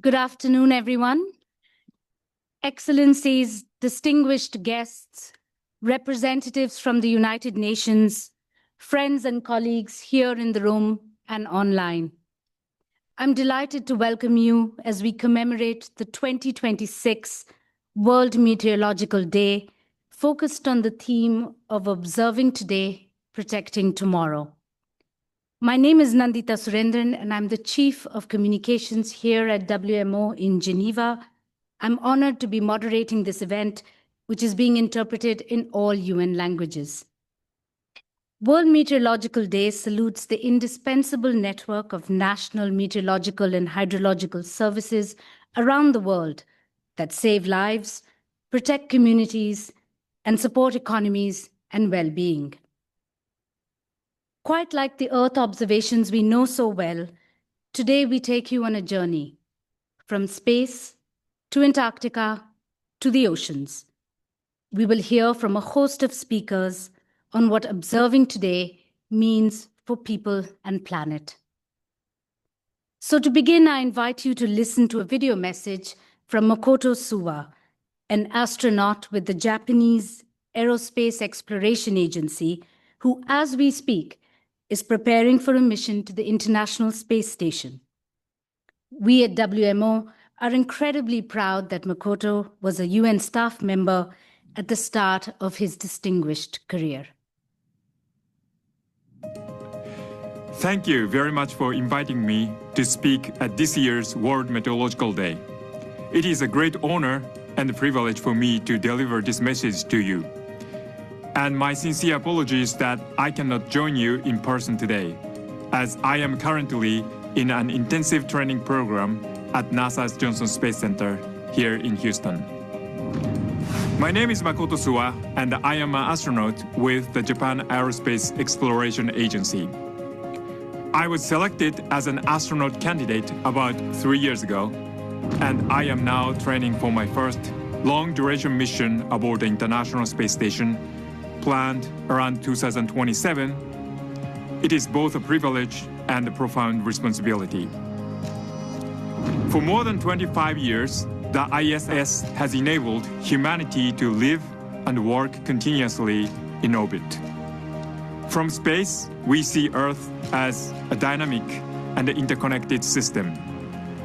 Good afternoon, everyone. Excellencies, distinguished guests, representatives from the United Nations, friends and colleagues here in the room and online. I'm delighted to welcome you as we commemorate the 2026 World Meteorological Day, focused on the theme of observing today, protecting tomorrow. My name is Nandita Surendran, and I'm the Chief of Communications here at WMO in Geneva. I'm honored to be moderating this event, which is being interpreted in all UN languages. World Meteorological Day salutes the indispensable network of national meteorological and hydrological services around the world that save lives, protect communities, and support economies and well-being. Quite like the Earth observations we know so well, today we take you on a journey from space to Antarctica to the oceans. We will hear from a host of speakers on what observing today means for people and planet. So to begin, I invite you to listen to a video message from Makoto Suwa, an astronaut with the Japanese Aerospace Exploration Agency, who, as we speak, is preparing for a mission to the International Space Station. We at WMO are incredibly proud that Makoto was a UN staff member at the start of his distinguished career. Thank you very much for inviting me to speak at this year's World Meteorological Day. It is a great honor and a privilege for me to deliver this message to you. And my sincere apologies that I cannot join you in person today, as I am currently in an intensive training program at NASA's Johnson Space Center here in Houston. My name is Makoto Suwa, and I am an astronaut with the Japan Aerospace Exploration Agency. I was selected as an astronaut candidate about 3 years ago, and I am now training for my first long-duration mission aboard the International Space Station, planned around 2027. It is both a privilege and a profound responsibility. For more than 25 years, the ISS has enabled humanity to live and work continuously in orbit. From space, we see Earth as a dynamic and interconnected system.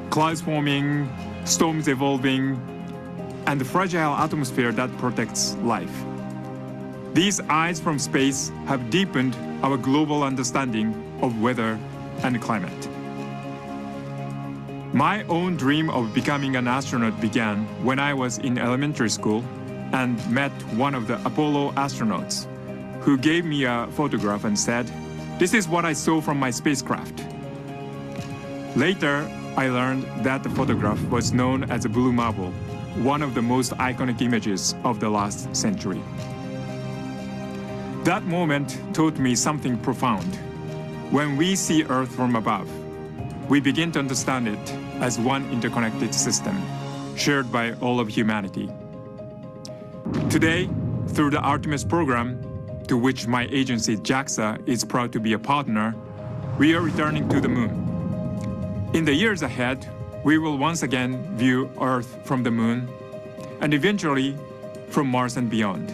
Clouds forming, storms evolving, and the fragile atmosphere that protects life. These eyes from space have deepened our global understanding of weather and climate. My own dream of becoming an astronaut began when I was in elementary school and met one of the Apollo astronauts, who gave me a photograph and said, "This is what I saw from my spacecraft." Later, I learned that the photograph was known as a blue marble, one of the most iconic images of the last century. That moment taught me something profound. When we see Earth from above, we begin to understand it as one interconnected system, shared by all of humanity. Today, through the Artemis program, to which my agency JAXA is proud to be a partner, we are returning to the moon. In the years ahead, we will once again view Earth from the moon, and eventually from Mars and beyond.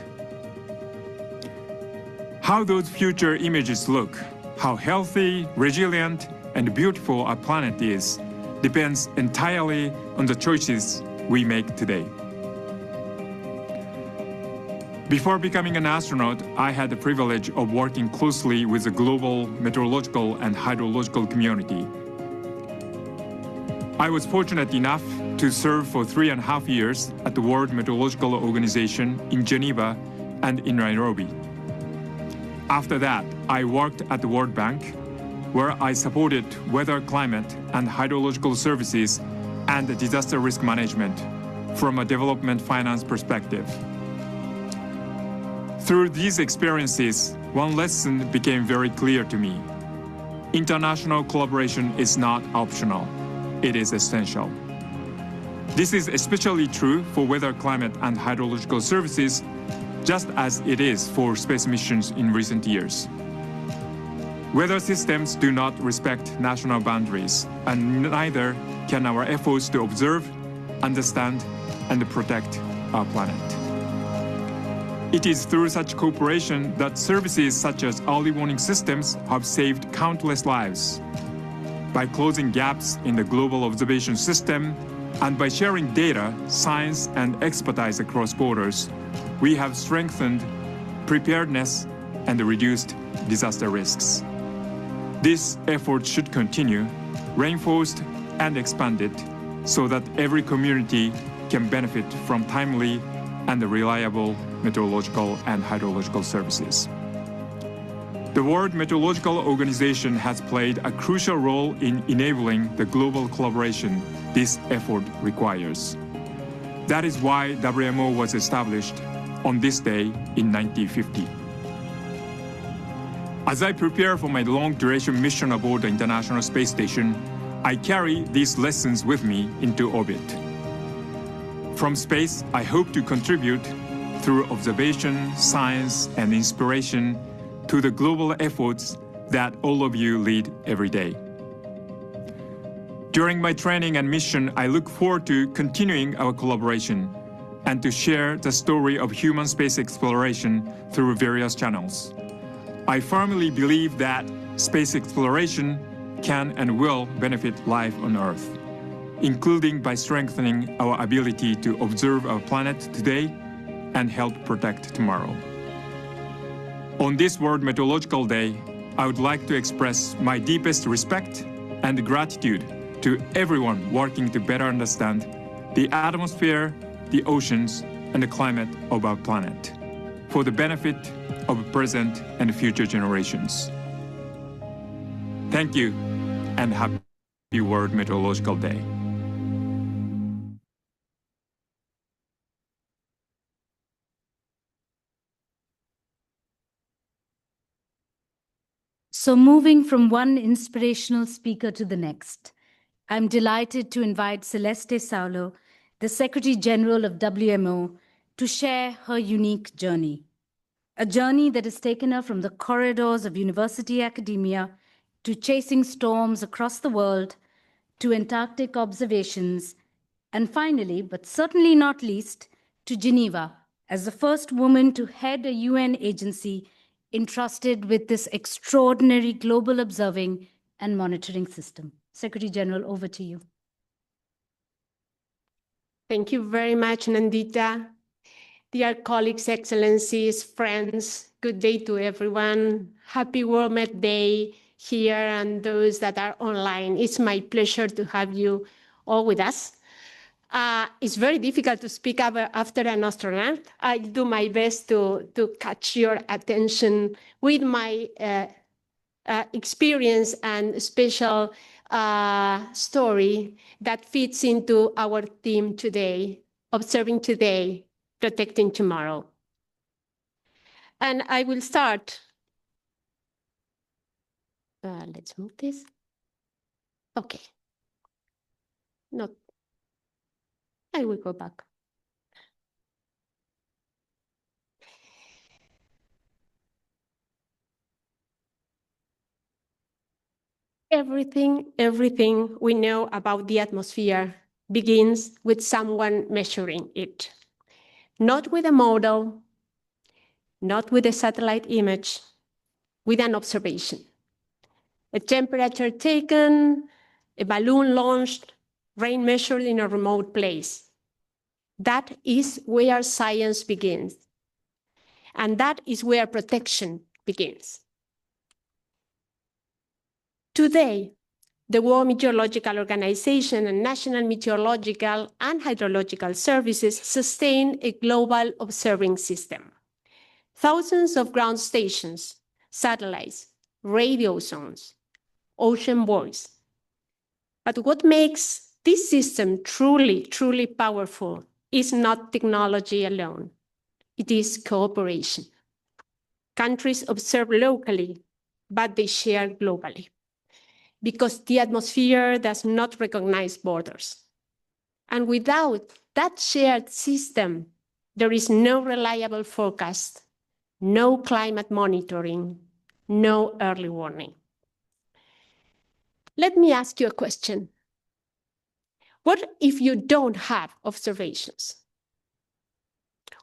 How those future images look, how healthy, resilient, and beautiful our planet is, depends entirely on the choices we make today. Before becoming an astronaut, I had the privilege of working closely with the global meteorological and hydrological community. I was fortunate enough to serve for 3.5 years at the World Meteorological Organization in Geneva and in Nairobi. After that, I worked at the World Bank, where I supported weather, climate, and hydrological services and disaster risk management from a development finance perspective. Through these experiences, one lesson became very clear to me. International collaboration is not optional. It is essential. This is especially true for weather, climate, and hydrological services, just as it is for space missions in recent years. Weather systems do not respect national boundaries, and neither can our efforts to observe, understand, and protect our planet. It is through such cooperation that services such as early warning systems have saved countless lives. By closing gaps in the global observation system and by sharing data, science, and expertise across borders, we have strengthened preparedness and reduced disaster risks. This effort should continue, reinforced and expanded, so that every community can benefit from timely and reliable meteorological and hydrological services. The World Meteorological Organization has played a crucial role in enabling the global collaboration this effort requires. That is why WMO was established on this day in 1950. As I prepare for my long-duration mission aboard the International Space Station, I carry these lessons with me into orbit. From space, I hope to contribute through observation, science, and inspiration to the global efforts that all of you lead every day. During my training and mission, I look forward to continuing our collaboration and to share the story of human space exploration through various channels. I firmly believe that space exploration can and will benefit life on Earth, including by strengthening our ability to observe our planet today and help protect tomorrow. On this World Meteorological Day, I would like to express my deepest respect and gratitude to everyone working to better understand the atmosphere, the oceans, and the climate of our planet, for the benefit of present and future generations. Thank you, and happy World Meteorological Day. So moving from one inspirational speaker to the next, I'm delighted to invite Celeste Saulo, the Secretary General of WMO, to share her unique journey. A journey that has taken her from the corridors of university academia to chasing storms across the world, to Antarctic observations, and finally, but certainly not least, to Geneva as the first woman to head a UN agency entrusted with this extraordinary global observing and monitoring system. Secretary General, over to you. Thank you very much, Nandita. Dear colleagues, excellencies, friends, good day to everyone. Happy World Met Day here and those that are online. It's my pleasure to have you all with us. It's very difficult to speak after an astronaut. I'll do my best to catch your attention with my experience and special story that fits into our theme today, observing today, protecting tomorrow. And I will start. Let's move this. Okay. No. I will go back. Everything we know about the atmosphere begins with someone measuring it. Not with a model, not with a satellite image, with an observation. A temperature taken, a balloon launched, rain measured in a remote place. That is where science begins. And that is where protection begins. Today, the World Meteorological Organization and National Meteorological and Hydrological Services sustain a global observing system. Thousands of ground stations, satellites, radio zones, ocean buoys. But what makes this system truly powerful is not technology alone. It is cooperation. Countries observe locally, but they share globally, because the atmosphere does not recognize borders. And without that shared system, there is no reliable forecast, no climate monitoring, no early warning. Let me ask you a question. What if you don't have observations?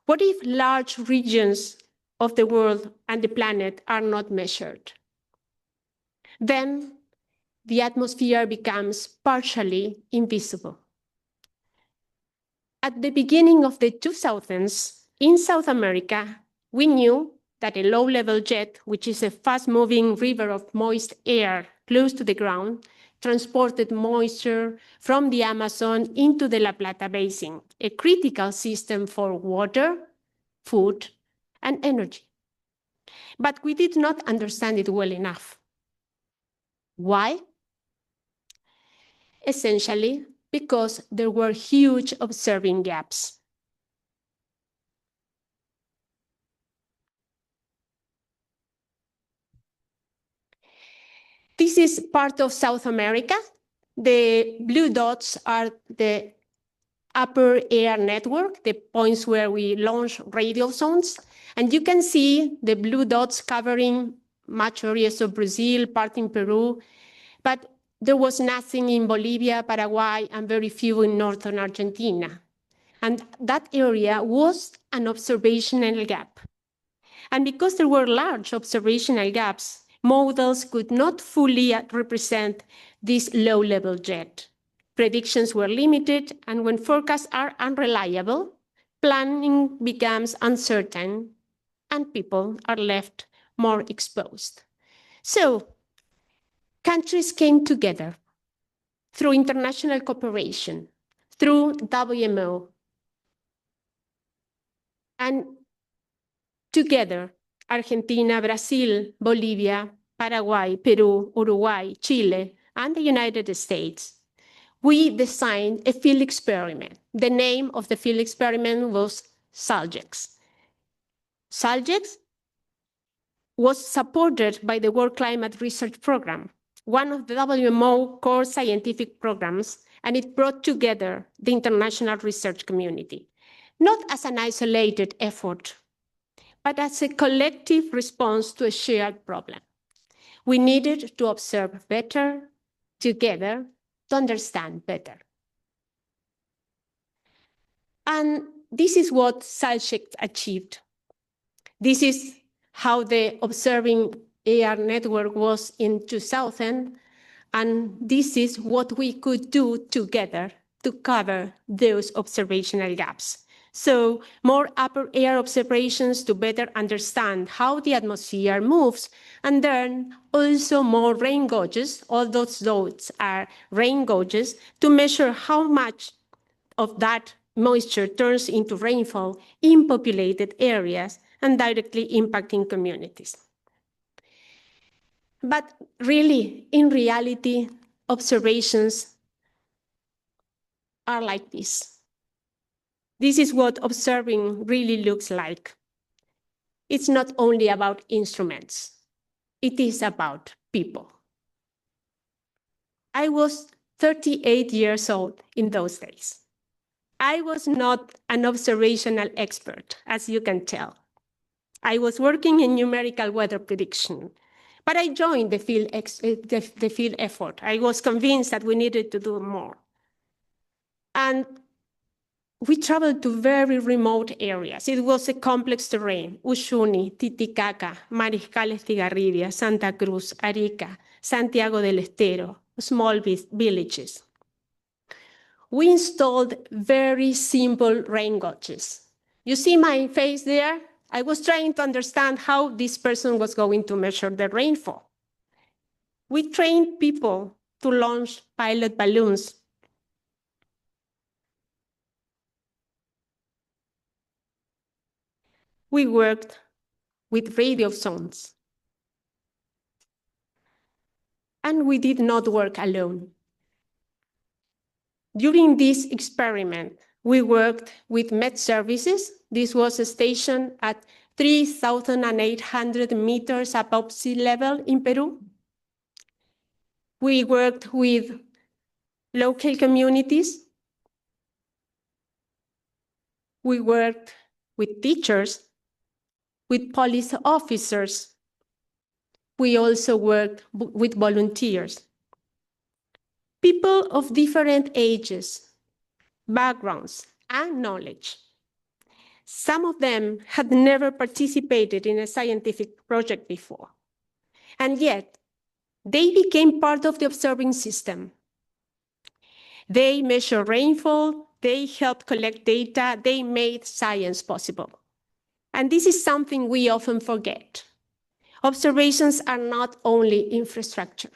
What if large regions of the world and the planet are not measured? Then the atmosphere becomes partially invisible. At the beginning of the 2000s, in South America, we knew that a low-level jet, which is a fast-moving river of moist air close to the ground, transported moisture from the Amazon into the La Plata Basin, a critical system for water, food, and energy. But we did not understand it well enough. Why? Essentially, because there were huge observing gaps. This is part of South America. The blue dots are the upper air network, the points where we launch radio zones. And you can see the blue dots covering much areas of Brazil, part in Peru, but there was nothing in Bolivia, Paraguay, and very few in northern Argentina. And that area was an observational gap. And because there were large observational gaps, models could not fully represent this low-level jet. Predictions were limited, and when forecasts are unreliable, planning becomes uncertain, and people are left more exposed. So, countries came together through international cooperation, through WMO, and together, Argentina, Brazil, Bolivia, Paraguay, Peru, Uruguay, Chile, and the United States, we designed a field experiment. The name of the field experiment was SALGEX. SALGEX was supported by the World Climate Research Program, one of the WMO core scientific programs, and it brought together the international research community, not as an isolated effort, but as a collective response to a shared problem. We needed to observe better, together, to understand better. And this is what SALGEX achieved. This is how the observing AR network was in 2000, and this is what we could do together to cover those observational gaps. So more upper air observations to better understand how the atmosphere moves, and then also more rain gauges, all those dots are rain gauges, to measure how much of that moisture turns into rainfall in populated areas and directly impacting communities. But really, in reality, observations are like this. This is what observing really looks like. It's not only about instruments. It is about people. I was 38 years old in those days. I was not an observational expert, as you can tell. I was working in numerical weather prediction, but I joined the field effort. I was convinced that we needed to do more. And we traveled to very remote areas. It was a complex terrain: Uyuni, Titicaca, Mariscal Estigarribia, Santa Cruz, Arica, Santiago del Estero, small villages. We installed very simple rain gauges. You see my face there? I was trying to understand how this person was going to measure the rainfall. We trained people to launch pilot balloons. We worked with radio zones. And we did not work alone. During this experiment, we worked with Met Services. This was a station at 3,800 meters above sea level in Peru. We worked with local communities. We worked with teachers, with police officers. We also worked with volunteers. People of different ages, backgrounds, and knowledge. Some of them had never participated in a scientific project before, and yet they became part of the observing system. They measured rainfall, they helped collect data, they made science possible. And this is something we often forget. Observations are not only infrastructure.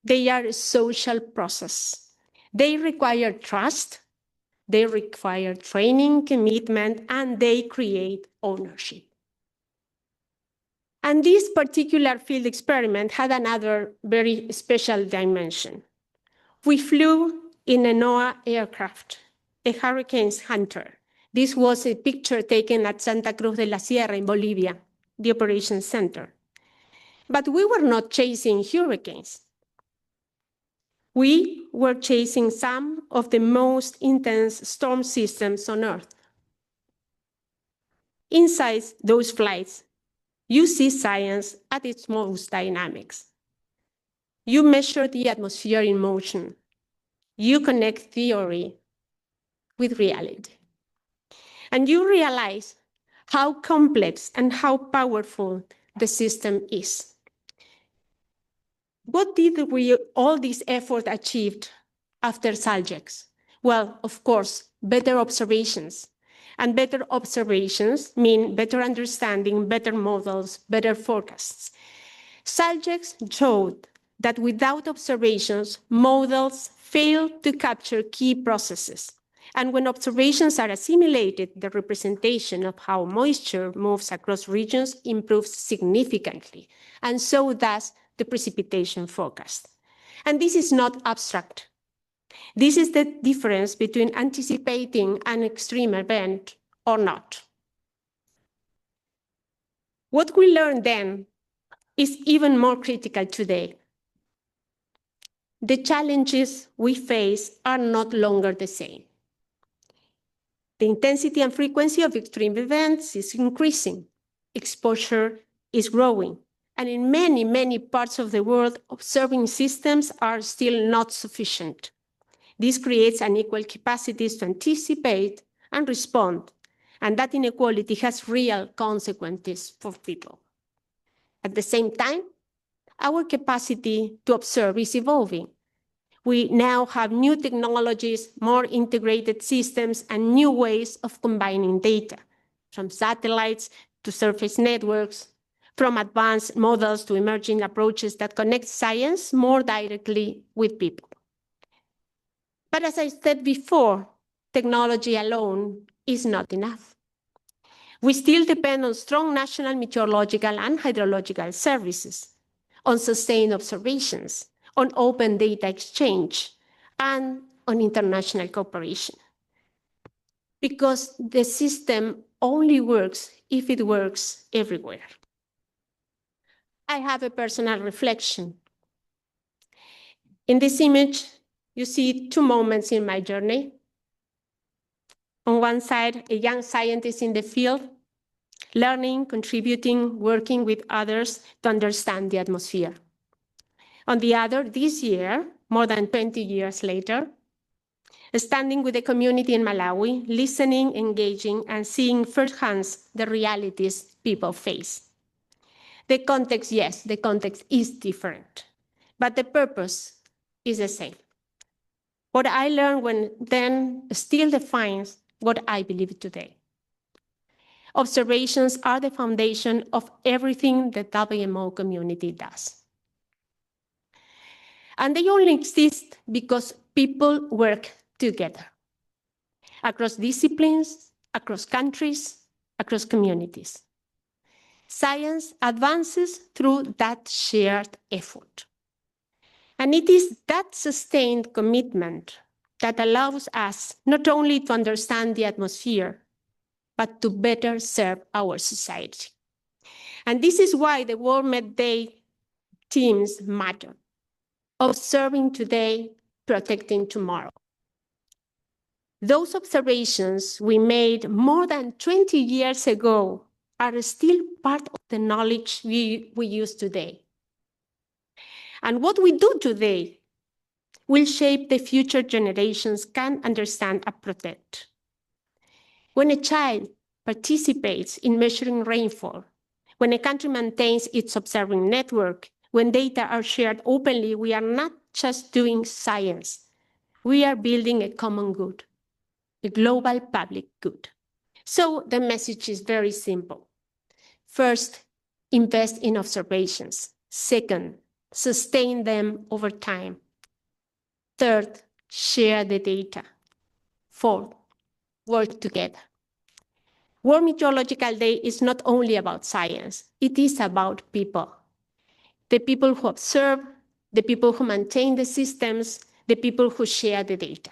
They are a social process. They require trust, they require training, commitment, and they create ownership. And this particular field experiment had another very special dimension. We flew in a NOAA aircraft, a Hurricane Hunter. This was a picture taken at Santa Cruz de la Sierra in Bolivia, the operations center. But we were not chasing hurricanes. We were chasing some of the most intense storm systems on Earth. Inside those flights, you see science at its most dynamics. You measure the atmosphere in motion. You connect theory with reality. And you realize how complex and how powerful the system is. What did all this effort achieved after SALGEX? Well, of course, better observations. And better observations mean better understanding, better models, better forecasts. SALGEX showed that without observations, models fail to capture key processes. And when observations are assimilated, the representation of how moisture moves across regions improves significantly, and so does the precipitation forecast. And this is not abstract. This is the difference between anticipating an extreme event or not. What we learned then is even more critical today. The challenges we face are not longer the same. The intensity and frequency of extreme events is increasing. Exposure is growing. And in many, many parts of the world, observing systems are still not sufficient. This creates unequal capacities to anticipate and respond. And that inequality has real consequences for people. At the same time, our capacity to observe is evolving. We now have new technologies, more integrated systems, and new ways of combining data, from satellites to surface networks, from advanced models to emerging approaches that connect science more directly with people. But as I said before, technology alone is not enough. We still depend on strong national meteorological and hydrological services, on sustained observations, on open data exchange, and on international cooperation. Because the system only works if it works everywhere. I have a personal reflection. In this image, you see two moments in my journey. On one side, a young scientist in the field, learning, contributing, working with others to understand the atmosphere. On the other, this year, more than 20 years later, standing with the community in Malawi, listening, engaging, and seeing firsthand the realities people face. The context, yes, the context is different, but the purpose is the same. What I learned then still defines what I believe today. Observations are the foundation of everything the WMO community does. And they only exist because people work together, across disciplines, across countries, across communities. Science advances through that shared effort. And it is that sustained commitment that allows us not only to understand the atmosphere, but to better serve our society. And this is why the World Met Day themes matter. Observing today, protecting tomorrow. Those observations we made more than 20 years ago are still part of the knowledge we use today. And what we do today, will shape the future generations can understand and protect. When a child participates in measuring rainfall, when a country maintains its observing network, when data are shared openly, we are not just doing science. We are building a common good, a global public good. So the message is very simple. First, invest in observations. Second, sustain them over time. Third, share the data. Fourth, work together. World Meteorological Day is not only about science, it is about people. The people who observe, the people who maintain the systems, the people who share the data.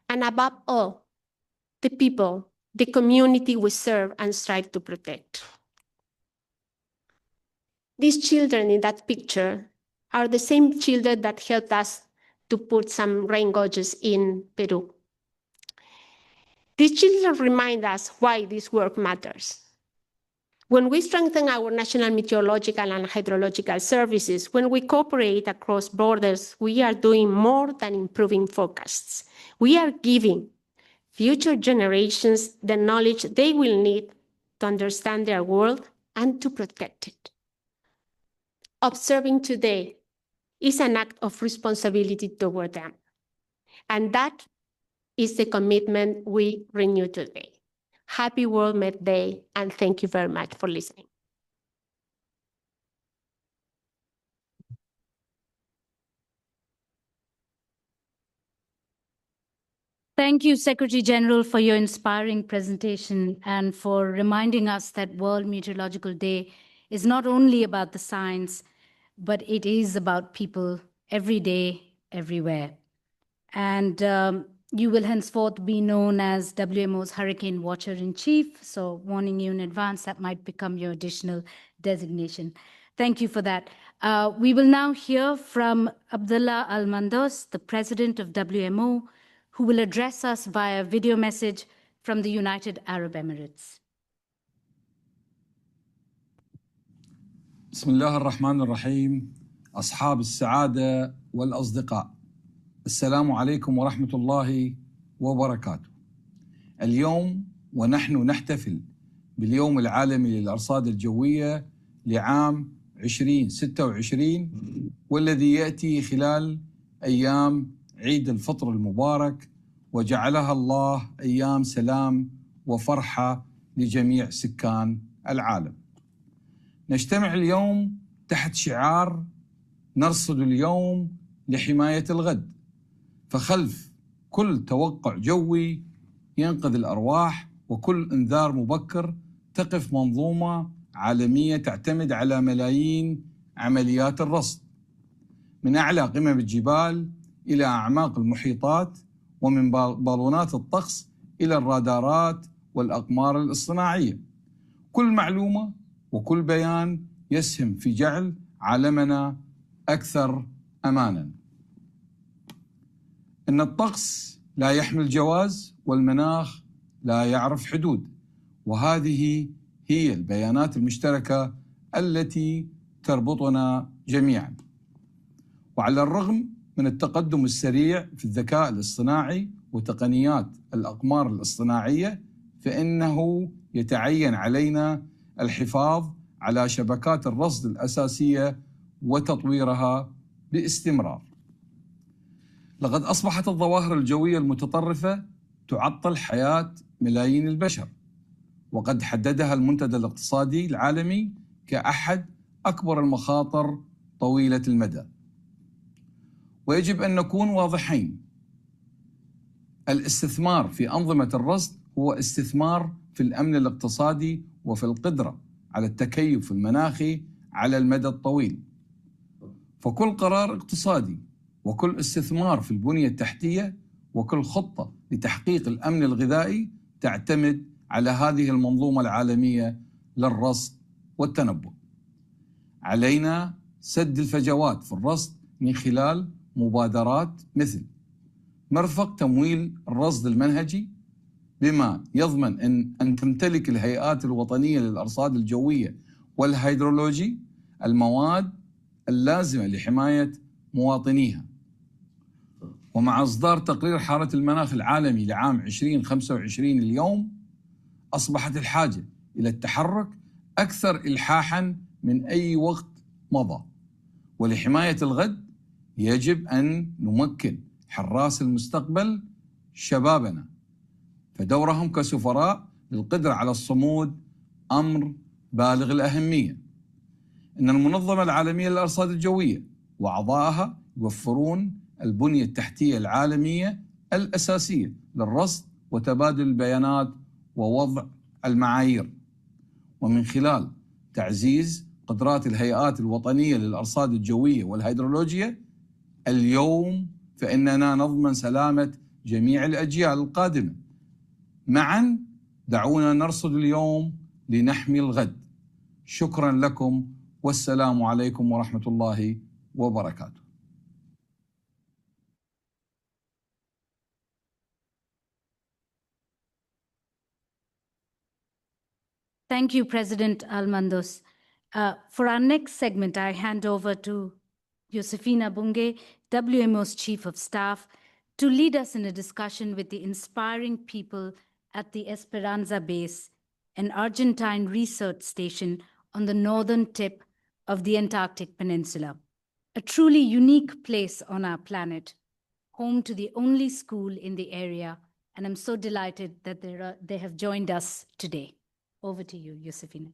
And above all, the people, the community we serve and strive to protect. These children in that picture are the same children that helped us to put some rain gauges in Peru. These children remind us why this work matters. When we strengthen our national meteorological and hydrological services, when we cooperate across borders, we are doing more than improving forecasts. We are giving future generations the knowledge they will need to understand their world and to protect it. Observing today is an act of responsibility toward them. And that is the commitment we renew today. Happy World Met Day, and thank you very much for listening. Thank you, Secretary General, for your inspiring presentation and for reminding us that World Meteorological Day is not only about the science, but it is about people every day, everywhere. And you will henceforth be known as WMO's Hurricane Watcher-in-Chief, so warning you in advance, that might become your additional designation. Thank you for that. We will now hear from Abdullah Al-Mandos, the President of WMO, who will address us via video message from the United Arab Emirates. بسم الله الرحمن الرحيم. أصحاب السعادة والأصدقاء، السلام عليكم ورحمة الله وبركاته. اليوم ونحن نحتفل باليوم العالمي للأرصاد الجوية لعام 2026، والذي يأتي خلال أيام عيد الفطر المبارك، وجعلها الله أيام سلام وفرحة لجميع سكان العالم. نجتمع اليوم تحت شعار نرصد اليوم لحماية الغد، فخلف كل توقع جوي ينقذ الأرواح وكل إنذار مبكر تقف منظومة عالمية تعتمد على ملايين عمليات الرصد، من أعلى قمم الجبال إلى أعماق المحيطات، ومن بالونات الطقس إلى الرادارات والأقمار الاصطناعية. كل معلومة وكل بيان يسهم في جعل عالمنا أكثر أماناً. إن الطقس لا يحمل جواز، والمناخ لا يعرف حدود، وهذه هي البيانات المشتركة التي تربطنا جميعاً. وعلى الرغم من التقدم السريع في الذكاء الاصطناعي وتقنيات الأقمار الاصطناعية، فإنه يتعين علينا الحفاظ على شبكات الرصد الأساسية وتطويرها باستمرار. لقد أصبحت الظواهر الجوية المتطرفة تعطل حياة ملايين البشر، وقد حددها المنتدى الاقتصادي العالمي كأحد أكبر المخاطر طويلة المدى. ويجب أن نكون واضحين، الاستثمار في أنظمة الرصد هو استثمار في الأمن الاقتصادي وفي القدرة على التكيف المناخي على المدى الطويل. فكل قرار اقتصادي وكل استثمار في البنية التحتية وكل خطة لتحقيق الأمن الغذائي تعتمد على هذه المنظومة العالمية للرصد والتنبؤ. علينا سد الفجوات في الرصد من خلال مبادرات مثل مرفق تمويل الرصد المنهجي، بما يضمن أن تمتلك الهيئات الوطنية للأرصاد الجوية والهيدرولوجي المواد اللازمة لحماية مواطنيها. ومع إصدار تقرير حالة المناخ العالمي لعام 2025 اليوم أصبحت الحاجة إلى التحرك أكثر إلحاحاً من أي وقت مضى. ولحماية الغد يجب أن نمكن حراس المستقبل شبابنا، فدورهم كسفراء للقدرة على الصمود أمر بالغ الأهمية. إن المنظمة العالمية للأرصاد الجوية وأعضائها يوفرون البنية التحتية العالمية الأساسية للرصد وتبادل البيانات ووضع المعايير، ومن خلال تعزيز قدرات الهيئات الوطنية للأرصاد الجوية والهيدرولوجية اليوم فإننا نضمن سلامة جميع الأجيال القادمة. معا دعونا نرصد اليوم لنحمي الغد. شكرا لكم والسلام عليكم ورحمة الله وبركاته. Thank you, President Almandos. For our next segment, I hand over to Josefina Bunge, WMO's Chief of Staff, to lead us in a discussion with the inspiring people at the Esperanza Base, an Argentine research station on the northern tip of the Antarctic Peninsula, a truly unique place on our planet, home to the only school in the area, and I'm so delighted that they have joined us today. Over to you, Josefina.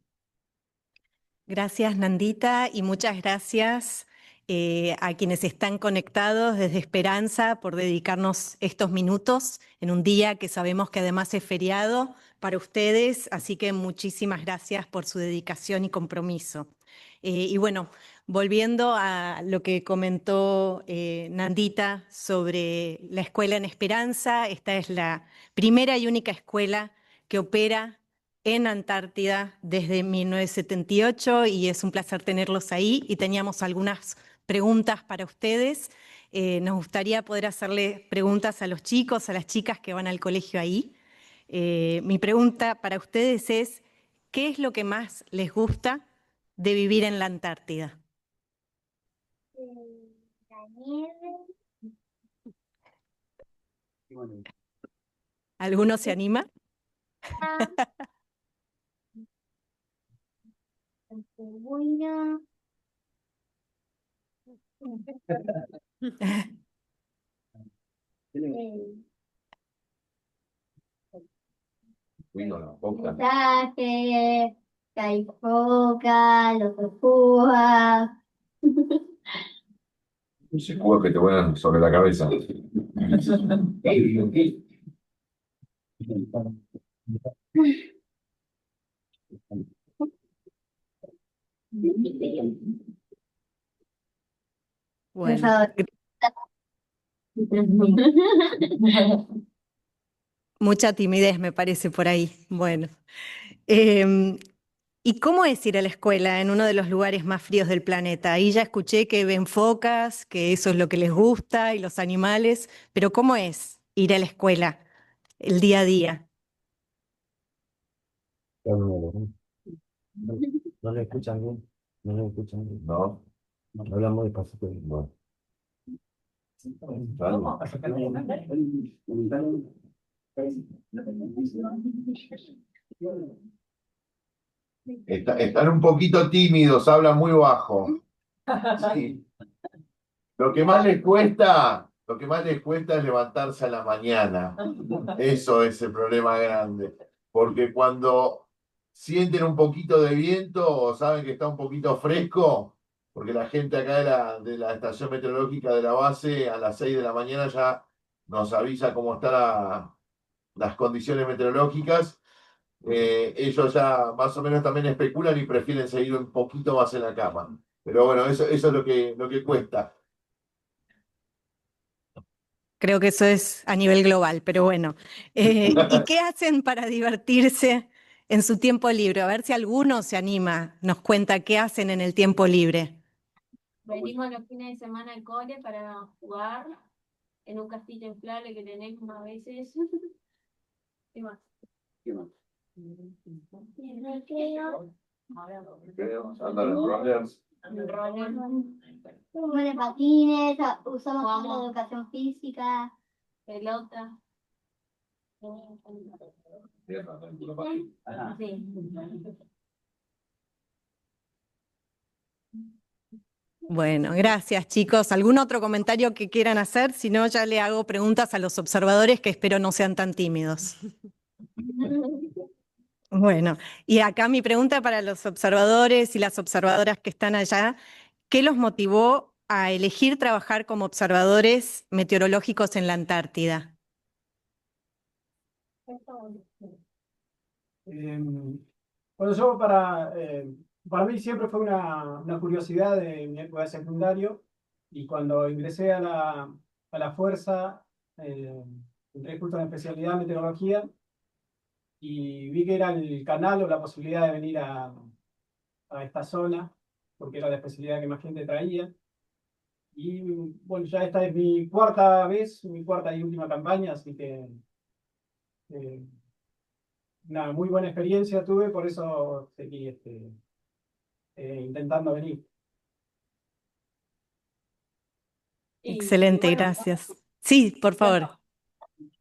Gracias, Nandita, y muchas gracias a quienes están conectados desde Esperanza por dedicarnos estos minutos en un día que sabemos que además es feriado para ustedes, así que muchísimas gracias por su dedicación y compromiso. Y bueno, volviendo a lo que comentó Nandita sobre la escuela en Esperanza, esta es la primera y única escuela que opera en Antártida desde 1978 y es un placer tenerlos ahí y teníamos algunas preguntas para ustedes. Nos gustaría poder hacerle preguntas a los chicos, a las chicas que van al colegio ahí. Mi pregunta para ustedes es, ¿qué es lo que más les gusta de vivir en la Antártida? La nieve. ¿Alguno se anima? La cebolla. Paisaje, caifoca, los tortugas. Esos cubos que te vuelan sobre la cabeza. Bueno, mucha timidez me parece por ahí. Bueno. ¿Y cómo es ir a la escuela en uno de los lugares más fríos del planeta? Ahí ya escuché que ven focas, que eso es lo que les gusta y los animales, pero ¿cómo es ir a la escuela el día a día? No le escuchan bien, no le escuchan bien. No, hablamos despacito. No. Están un poquito tímidos, hablan muy bajo. Sí. Lo que más les cuesta es levantarse a la mañana. Eso es el problema grande. Porque cuando sienten un poquito de viento o saben que está un poquito fresco, porque la gente acá de la estación meteorológica de la base a las 6 de la mañana ya nos avisa cómo están las condiciones meteorológicas. Ellos ya más o menos también especulan y prefieren seguir un poquito más en la cama. Pero bueno, eso es lo que cuesta. Creo que eso es a nivel global, pero bueno. ¿Y qué hacen para divertirse en su tiempo libre? A ver si alguno se anima, nos cuenta qué hacen en el tiempo libre. Venimos los fines de semana al cole para jugar en un castillo inflable que tenemos a veces. ¿Qué más? ¿Qué más? Y el recreo. Andar en rollers. Jugamos de patines, usamos toda la educación física. Pelota. Sí. Bueno, gracias chicos. ¿Algún otro comentario que quieran hacer? Si no, ya le hago preguntas a los observadores que espero no sean tan tímidos. Bueno, y acá mi pregunta para los observadores y las observadoras que están allá, ¿qué los motivó a elegir trabajar como observadores meteorológicos en la Antártida? Bueno, yo para mí siempre fue una curiosidad de mi época de secundario y cuando ingresé a la fuerza, entré justo en especialidad de meteorología y vi que era el canal o la posibilidad de venir a esta zona, porque era la especialidad que más gente traía. Y bueno, ya esta es mi cuarta vez, mi cuarta y última campaña, así que eh, una muy buena experiencia tuve, por eso seguí intentando venir. Excelente, bueno, gracias. Sí, por favor.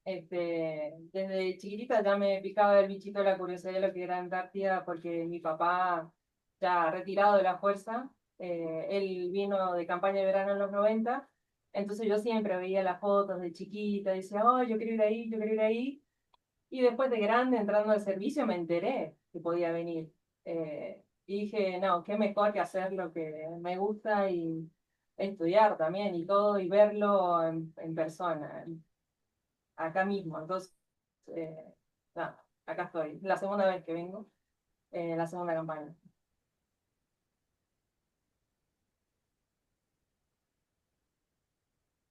desde chiquitita ya me picaba el bichito de la curiosidad de lo que era Antártida, porque mi papá, ya retirado de la fuerza, él vino de campaña de verano en los 90, entonces yo siempre veía las fotos de chiquita, y decía, oh, yo quiero ir ahí, yo quiero ir ahí, y después de grande, entrando al servicio, me enteré que podía venir. Y dije, no, qué mejor que hacer lo que me gusta y estudiar también y todo, y verlo en persona, acá mismo. Entonces, nada, acá estoy. La segunda vez que vengo, la segunda campaña.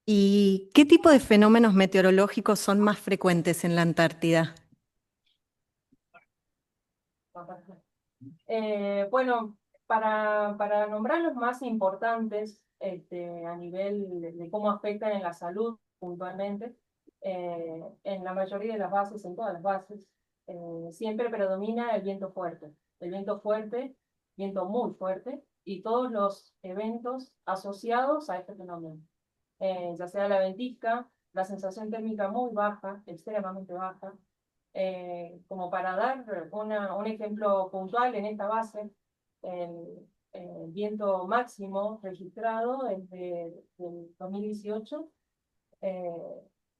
¿Y qué tipo de fenómenos meteorológicos son más frecuentes en la Antártida? Bueno, para nombrar los más importantes a nivel de cómo afectan en la salud puntualmente, en la mayoría de las bases, en todas las bases, siempre predomina el viento fuerte, viento muy fuerte, y todos los eventos asociados a este fenómeno, ya sea la ventisca, la sensación térmica muy baja, extremadamente baja. Como para dar un ejemplo puntual en esta base, el viento máximo registrado desde el 2018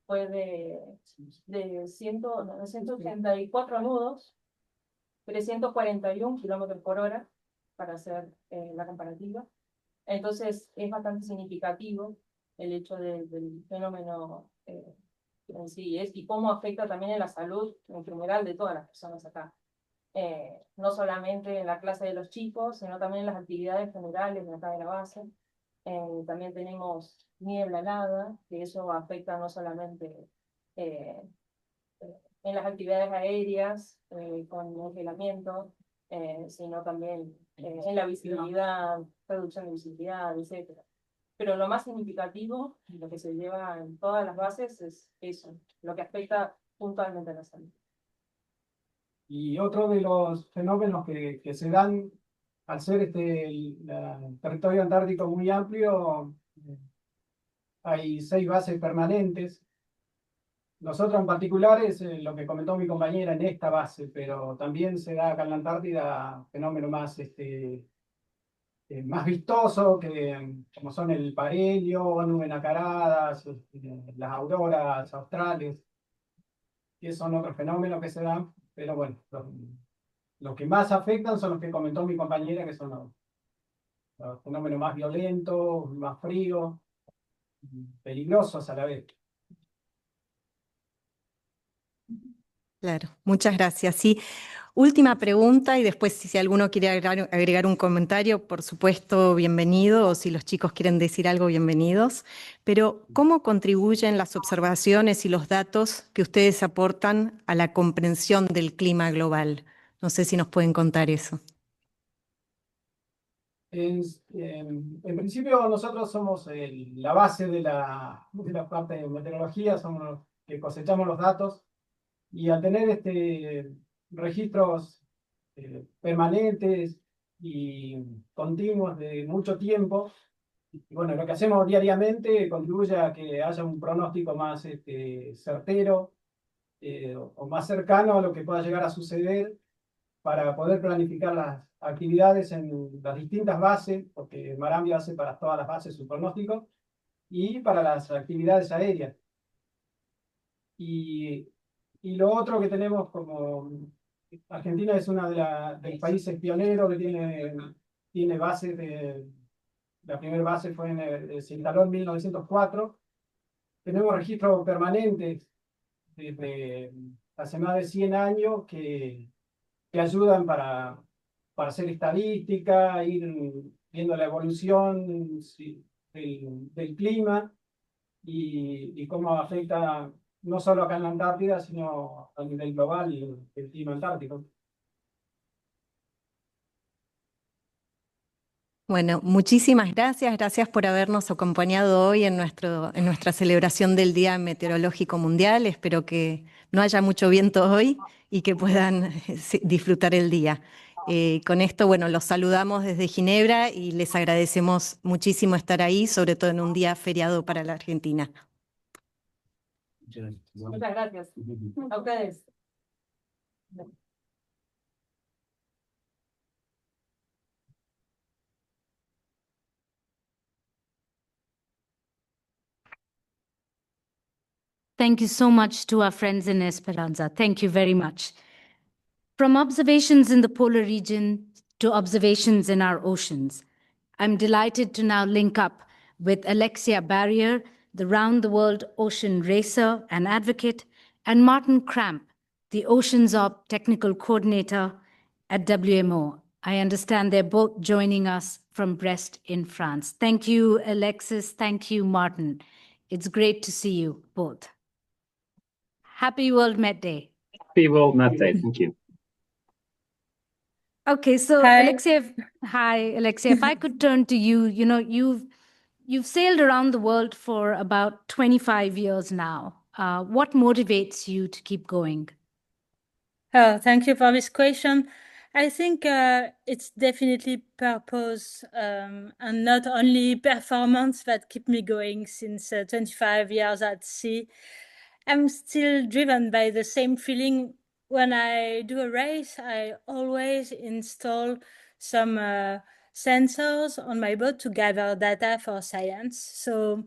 fue de 184 nudos, 341 kilómetros por hora, para hacer la comparativa. Entonces es bastante significativo el hecho del fenómeno en sí y cómo afecta también en la salud en general de todas las personas acá. No solamente en la clase de los chicos, sino también en las actividades generales de acá de la base. También tenemos niebla helada, que eso afecta no solamente eh, en las actividades aéreas, con congelamiento, sino también en la visibilidad, reducción de visibilidad, etc. Pero lo más significativo, lo que se lleva en todas las bases, es eso, lo que afecta puntualmente a la salud. Y otro de los fenómenos que se dan al ser el territorio antártico muy amplio, hay 6 bases permanentes. Nosotros en particular es lo que comentó mi compañera en esta base, pero también se da acá en la Antártida fenómeno más vistoso, como son el parelio, nubes nacaradas, las auroras australes, que son otros fenómenos que se dan, pero bueno, los que más afectan son los que comentó mi compañera, que son los fenómenos más violentos, más fríos, peligrosos a la vez. Claro, muchas gracias. Sí, última pregunta y después si alguno quiere agregar un comentario, por supuesto, bienvenido, o si los chicos quieren decir algo, bienvenidos. Pero, ¿cómo contribuyen las observaciones y los datos que ustedes aportan a la comprensión del clima global? No sé si nos pueden contar eso. En principio nosotros somos la base de la parte de meteorología, somos los que cosechamos los datos y al tener registros permanentes y continuos de mucho tiempo. Y bueno, lo que hacemos diariamente contribuye a que haya un pronóstico más certero o más cercano a lo que pueda llegar a suceder para poder planificar las actividades en las distintas bases, porque Marambio hace para todas las bases su pronóstico, y para las actividades aéreas. Y lo otro que tenemos como Argentina es uno de los países pioneros que tiene bases la primera base se instaló en 1904. Tenemos registros permanentes desde hace más de 100 años que ayudan para hacer estadística, ir viendo la evolución del clima y cómo afecta no solo acá en la Antártida, sino a nivel global y el clima antártico. Bueno, muchísimas gracias. Gracias por habernos acompañado hoy en nuestra celebración del Día Meteorológico Mundial. Espero que no haya mucho viento hoy y que puedan disfrutar el día. Con esto, bueno, los saludamos desde Ginebra y les agradecemos muchísimo estar ahí, sobre todo en un día feriado para la Argentina. Muchas gracias. A ustedes. Thank you so much to our friends in Esperanza. Thank you very much. From observations in the polar region to observations in our oceans, I'm delighted to now link up with Alexia Barrier, the round-the-world ocean racer and advocate, and Martin Cramp, the Oceans Op Technical Coordinator at WMO. I understand they're both joining us from Brest in France. Thank you, Alexis. Thank you, Martin. It's great to see you both. Happy World Met Day. Happy World Met Day. Thank you. Okay, so Hi. Alexia, hi, Alexia. If I could turn to you, you've sailed around the world for about 25 years now. What motivates you to keep going? Oh, thank you for this question. I think it's definitely purpose and not only performance that keep me going since 25 years at sea. I'm still driven by the same feeling. When I do a race, I always install some sensors on my boat to gather data for science. So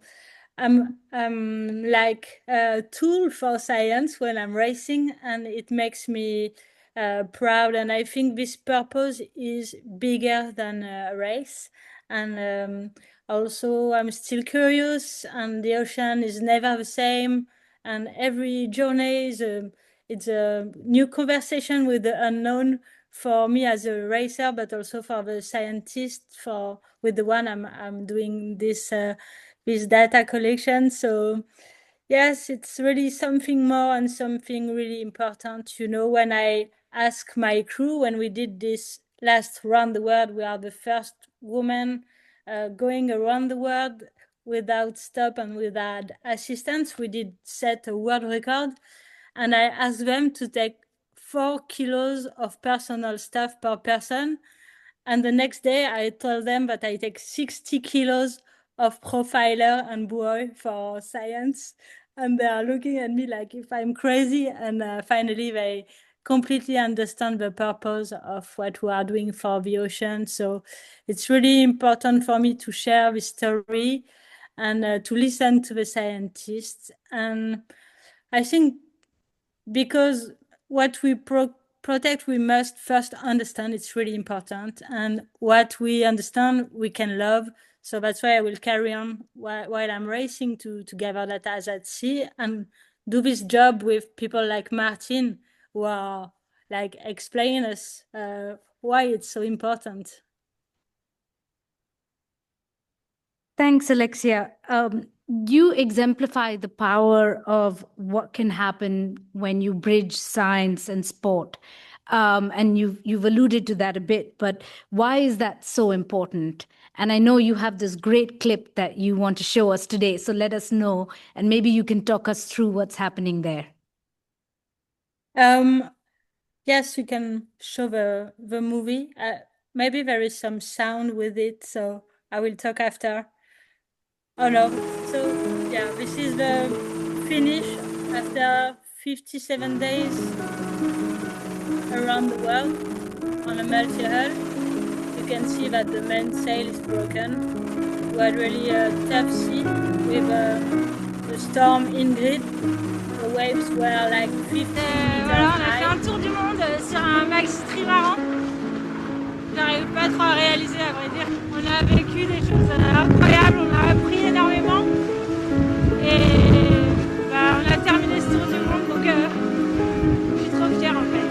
I'm like a tool for science when I'm racing, and it makes me proud. And I think this purpose is bigger than a race. And also, I'm still curious, and the ocean is never the same. And every journey it's a new conversation with the unknown for me as a racer, but also for the scientist, with the one I'm doing this data collection. So yes, it's really something more and something really important. When I ask my crew, when we did this last round the world, we are the first woman going around the world without stop and without assistance. We did set a world record, and I asked them to take 4 kilos of personal stuff per person. And the next day I told them that I take 60 kilos of profiler and buoy for science. And they are looking at me like if I'm crazy. And finally they completely understand the purpose of what we are doing for the ocean. So it's really important for me to share this story and to listen to the scientists. And I think because what we protect, we must first understand. It's really important. And what we understand, we can love. So that's why I will carry on while I'm racing to gather data at sea and do this job with people like Martin, who are like explaining us why it's so important. Thanks, Alexia. You exemplify the power of what can happen when you bridge science and sport. And you've alluded to that a bit, but why is that so important? And I know you have this great clip that you want to show us today, so let us know, and maybe you can talk us through what's happening there. Yes, you can show the movie. maybe there is some sound with it, so I will talk after. Oh no, so yeah, this is the finish after 57 days around the world on a multi-hull. You can see that the main sail is broken. We had really a tough sea with the storm Ingrid. The waves were like 50 meters voilà, on a fait high. un tour du monde sur un maxi trimaran. J'arrive pas trop à réaliser, à vrai dire. On a vécu des choses incroyables, on a appris énormément. Et bah, on a terminé ce tour du monde, donc je suis trop fière en fait.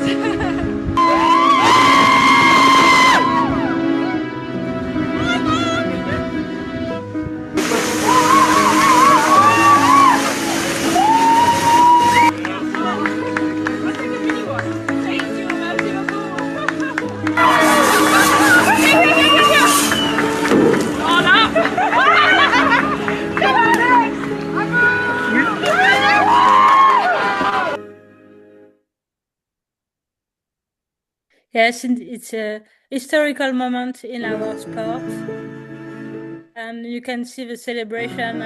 Yes, it's a historical moment in our sport. And you can see the celebration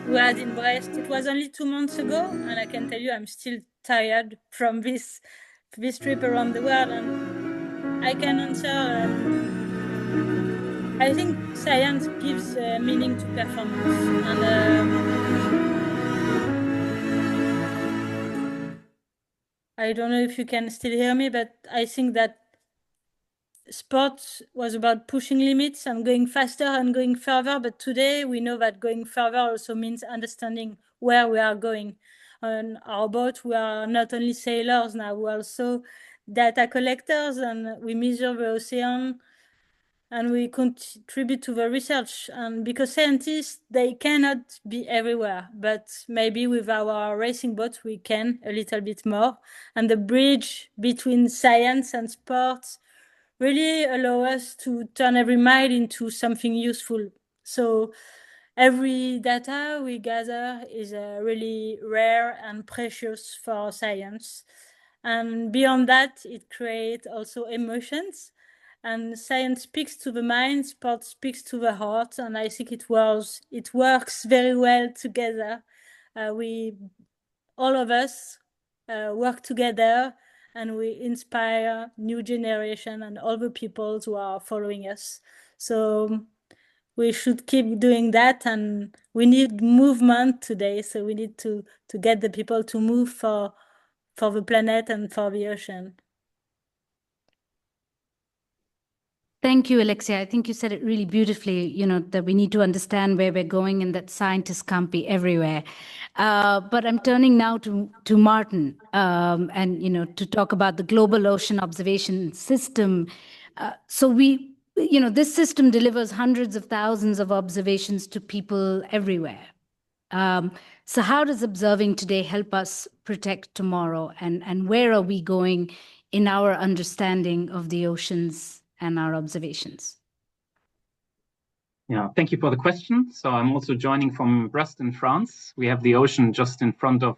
we had in Brest. It was only 2 months ago, and I can tell you I'm still tired from this trip around the world. And I can answer, I think science gives meaning to performance. And I don't know if you can still hear me, but I think that sport was about pushing limits and going faster and going further. But today we know that going further also means understanding where we are going. On our boat, we are not only sailors now, we're also data collectors, and we measure the ocean and we contribute to the research. And because scientists, they cannot be everywhere, but maybe with our racing boat, we can a little bit more. And the bridge between science and sports really allow us to turn every mile into something useful. So every data we gather is really rare and precious for science. And beyond that, it creates also emotions. And science speaks to the mind, sport speaks to the heart, and I think it works very well together. All of us work together, and we inspire new generation and all the people who are following us. So we should keep doing that, and we need movement today. So we need to get the people to move for the planet and for the ocean. Thank you, Alexia. I think you said it really beautifully, that we need to understand where we're going and that scientists can't be everywhere. But I'm turning now to Martin, and, to talk about the Global Ocean Observation System. So this system delivers hundreds of thousands of observations to people everywhere. So how does observing today help us protect tomorrow? And where are we going in our understanding of the oceans and our observations? Yeah, thank you for the question. So I'm also joining from Brest in France. We have the ocean just in front of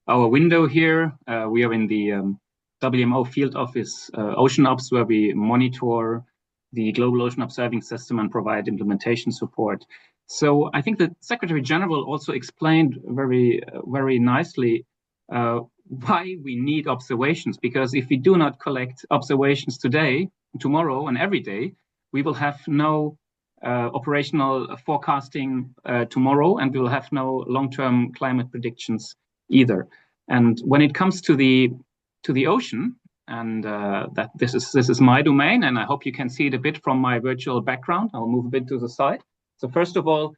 our window here. We are in the WMO field office Ocean Ops, where we monitor the Global Ocean Observing System and provide implementation support. So I think the Secretary General also explained very, very nicely why we need observations, because if we do not collect observations today, tomorrow, and every day, we will have no operational forecasting tomorrow, and we will have no long-term climate predictions either. And when it comes to the ocean, and that this is my domain, and I hope you can see it a bit from my virtual background. I'll move a bit to the side. So first of all,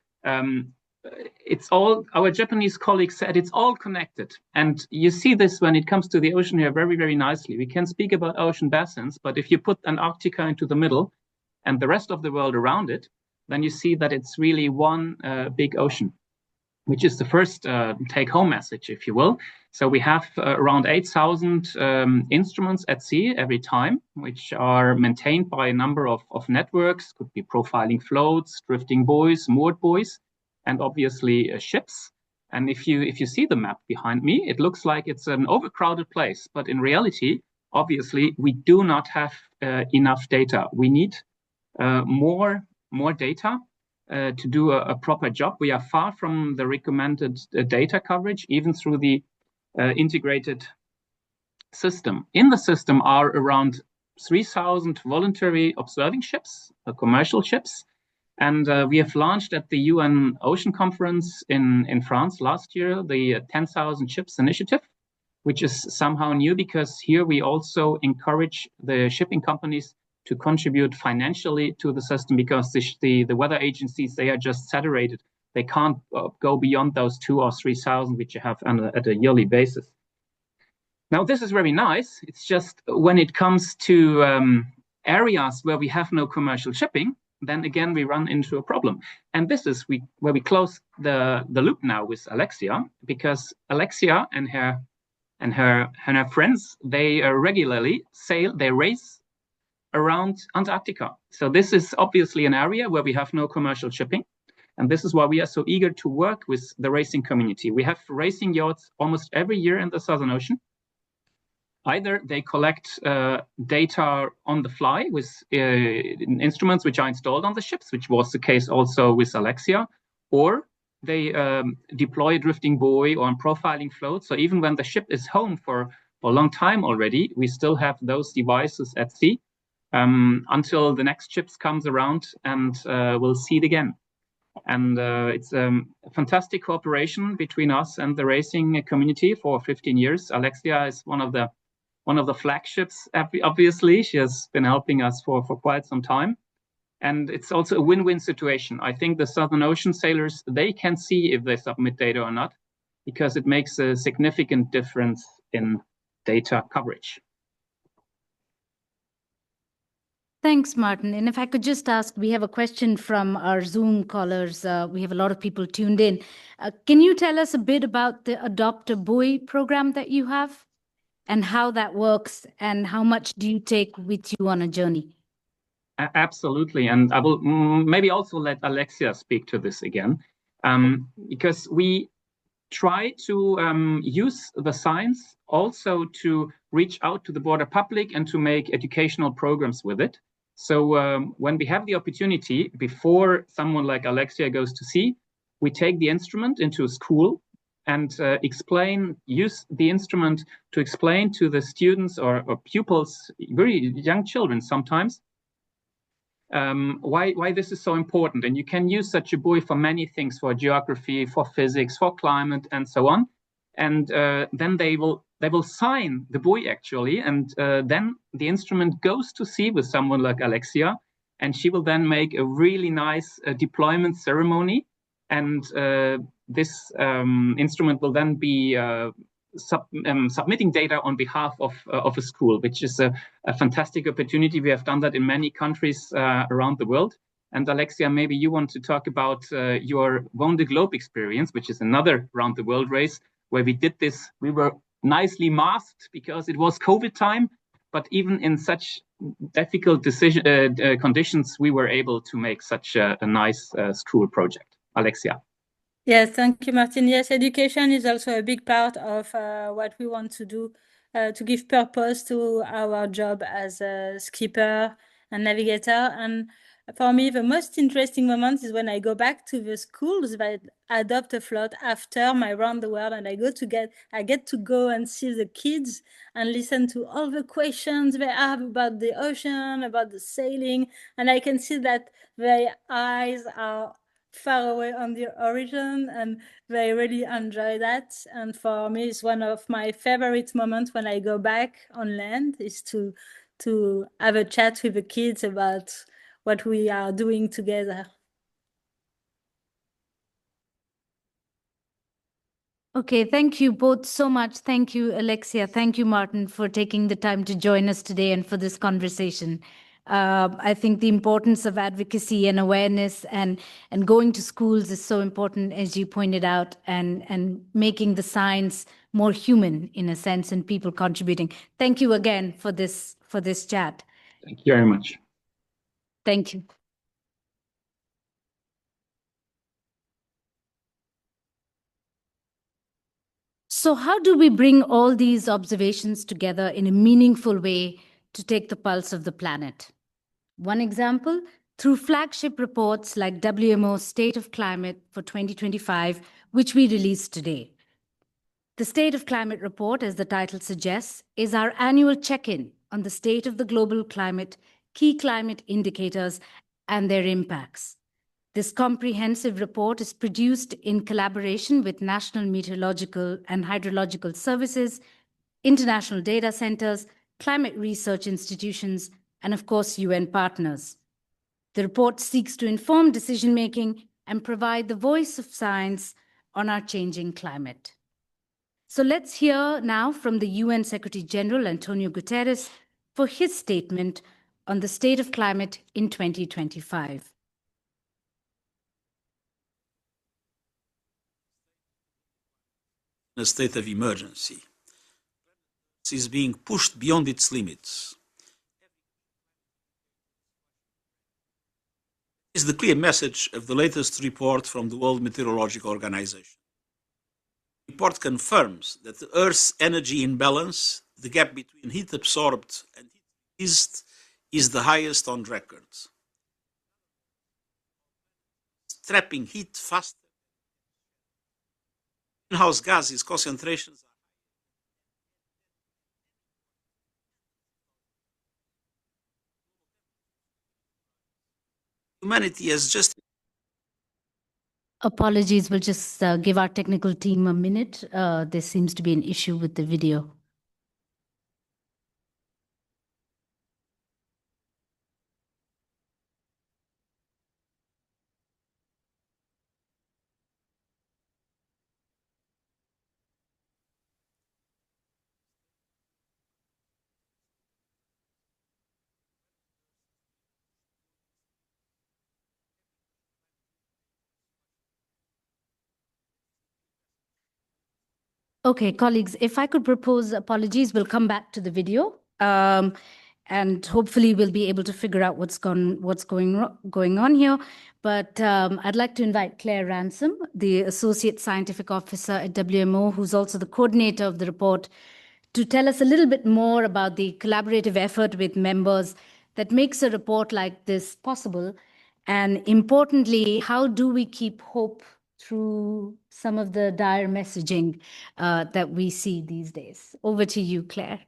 it's all, our Japanese colleagues said it's all connected. And you see this when it comes to the ocean here very, very nicely. We can speak about ocean basins, but if you put Antarctica into the middle and the rest of the world around it, then you see that it's really one big ocean, which is the first take-home message, if you will. So we have around 8,000 instruments at sea every time, which are maintained by a number of networks, could be profiling floats, drifting buoys, moored buoys, and obviously ships. And if you see the map behind me, it looks like it's an overcrowded place. But in reality, obviously, we do not have enough data. We need more data to do a proper job. We are far from the recommended data coverage, even through the integrated system. In the system are around 3,000 voluntary observing ships, commercial ships. And we have launched at the UN Ocean Conference in France last year, the 10,000 Ships Initiative, which is somehow new because here we also encourage the shipping companies to contribute financially to the system, because the weather agencies, they are just saturated. They can't go beyond those 2,000 or 3,000 which you have at a yearly basis. Now, this is very nice. It's just when it comes to areas where we have no commercial shipping, then again we run into a problem. And this is where we close the loop now with Alexia, because Alexia and her friends, they regularly race around Antarctica. So this is obviously an area where we have no commercial shipping. And this is why we are so eager to work with the racing community. We have racing yachts almost every year in the Southern Ocean. Either they collect data on the fly with instruments which are installed on the ships, which was the case also with Alexia, or they deploy a drifting buoy or profiling floats. So even when the ship is home for a long time already, we still have those devices at sea until the next ship comes around and we'll see it again. And it's a fantastic cooperation between us and the racing community for 15 years. Alexia is one of the flagships, obviously. She has been helping us for quite some time. And it's also a win-win situation. I think the Southern Ocean sailors, they can see if they submit data or not, because it makes a significant difference in data coverage. Thanks, Martin. And if I could just ask, we have a question from our Zoom callers. We have a lot of people tuned in. Can you tell us a bit about the Adopt a Buoy program that you have and how that works, and how much do you take with you on a journey? Absolutely. And I will maybe also let Alexia speak to this again, because we try to use the science also to reach out to the broader public and to make educational programs with it. So when we have the opportunity, before someone like Alexia goes to sea, we take the instrument into a school and use the instrument to explain to the students or pupils, very young children sometimes, why this is so important. And you can use such a buoy for many things, for geography, for physics, for climate, and so on. And then they will sign the buoy, actually, and then the instrument goes to sea with someone like Alexia, and she will then make a really nice deployment ceremony. And this instrument will then be submitting data on behalf of a school, which is a fantastic opportunity. We have done that in many countries around the world. And Alexia, maybe you want to talk about your Vendée Globe experience, which is another round the world race where we did this. We were nicely masked because it was COVID time, but even in such difficult conditions, we were able to make such a nice school project. Alexia. Yes, thank you, Martin. Yes, education is also a big part of what we want to do to give purpose to our job as a skipper and navigator. And for me, the most interesting moment is when I go back to the schools that adopt a float after my round the world, and I get to go and see the kids and listen to all the questions they have about the ocean, about the sailing, and I can see that their eyes are far away on the horizon, and they really enjoy that. And for me, it's one of my favorite moments when I go back on land, is to have a chat with the kids about what we are doing together. Okay, thank you both so much. Thank you, Alexia. Thank you, Martin, for taking the time to join us today and for this conversation. I think the importance of advocacy and awareness and going to schools is so important, as you pointed out, and making the science more human in a sense, and people contributing. Thank you again for this chat. Thank you very much. Thank you. So how do we bring all these observations together in a meaningful way to take the pulse of the planet? One example, through flagship reports like WMO's State of Climate for 2025, which we released today. The State of Climate report, as the title suggests, is our annual check-in on the state of the global climate, key climate indicators, and their impacts. This comprehensive report is produced in collaboration with National Meteorological and Hydrological Services, international data centers, climate research institutions, and of course, UN partners. The report seeks to inform decision-making and provide the voice of science on our changing climate. So let's hear now from the UN Secretary General, Antonio Guterres, for his statement on the state of climate in 2025. A state of emergency. It is being pushed beyond its limits. This is the clear message of the latest report from the World Meteorological Organization. The report confirms that the Earth's energy imbalance, the gap between heat absorbed and heat released, is the highest on record. Trapping heat faster. Greenhouse gases concentrations. Humanity has just... Apologies, we'll just give our technical team a minute. There seems to be an issue with the video. Okay, colleagues, if I could propose apologies, we'll come back to the video. And hopefully we'll be able to figure out what's going on here. But I'd like to invite Claire Ransom, the Associate Scientific Officer at WMO, who's also the coordinator of the report, to tell us a little bit more about the collaborative effort with members that makes a report like this possible. And importantly, how do we keep hope through some of the dire messaging that we see these days? Over to you, Claire.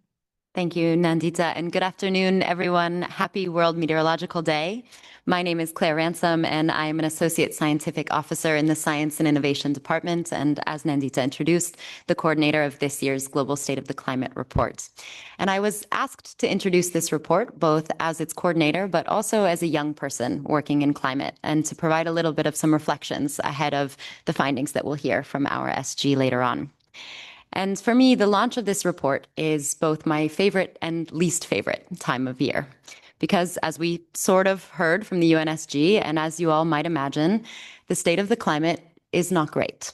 Thank you, Nandita, and good afternoon, everyone. Happy World Meteorological Day. My name is Claire Ransom, and I am an Associate Scientific Officer in the Science and Innovation Department, and as Nandita introduced, the coordinator of this year's Global State of the Climate report. And I was asked to introduce this report both as its coordinator, but also as a young person working in climate, and to provide a little bit of some reflections ahead of the findings that we'll hear from our SG later on. And for me, the launch of this report is both my favorite and least favorite time of year. Because as we sort of heard from the UNSG, and as you all might imagine, the state of the climate is not great.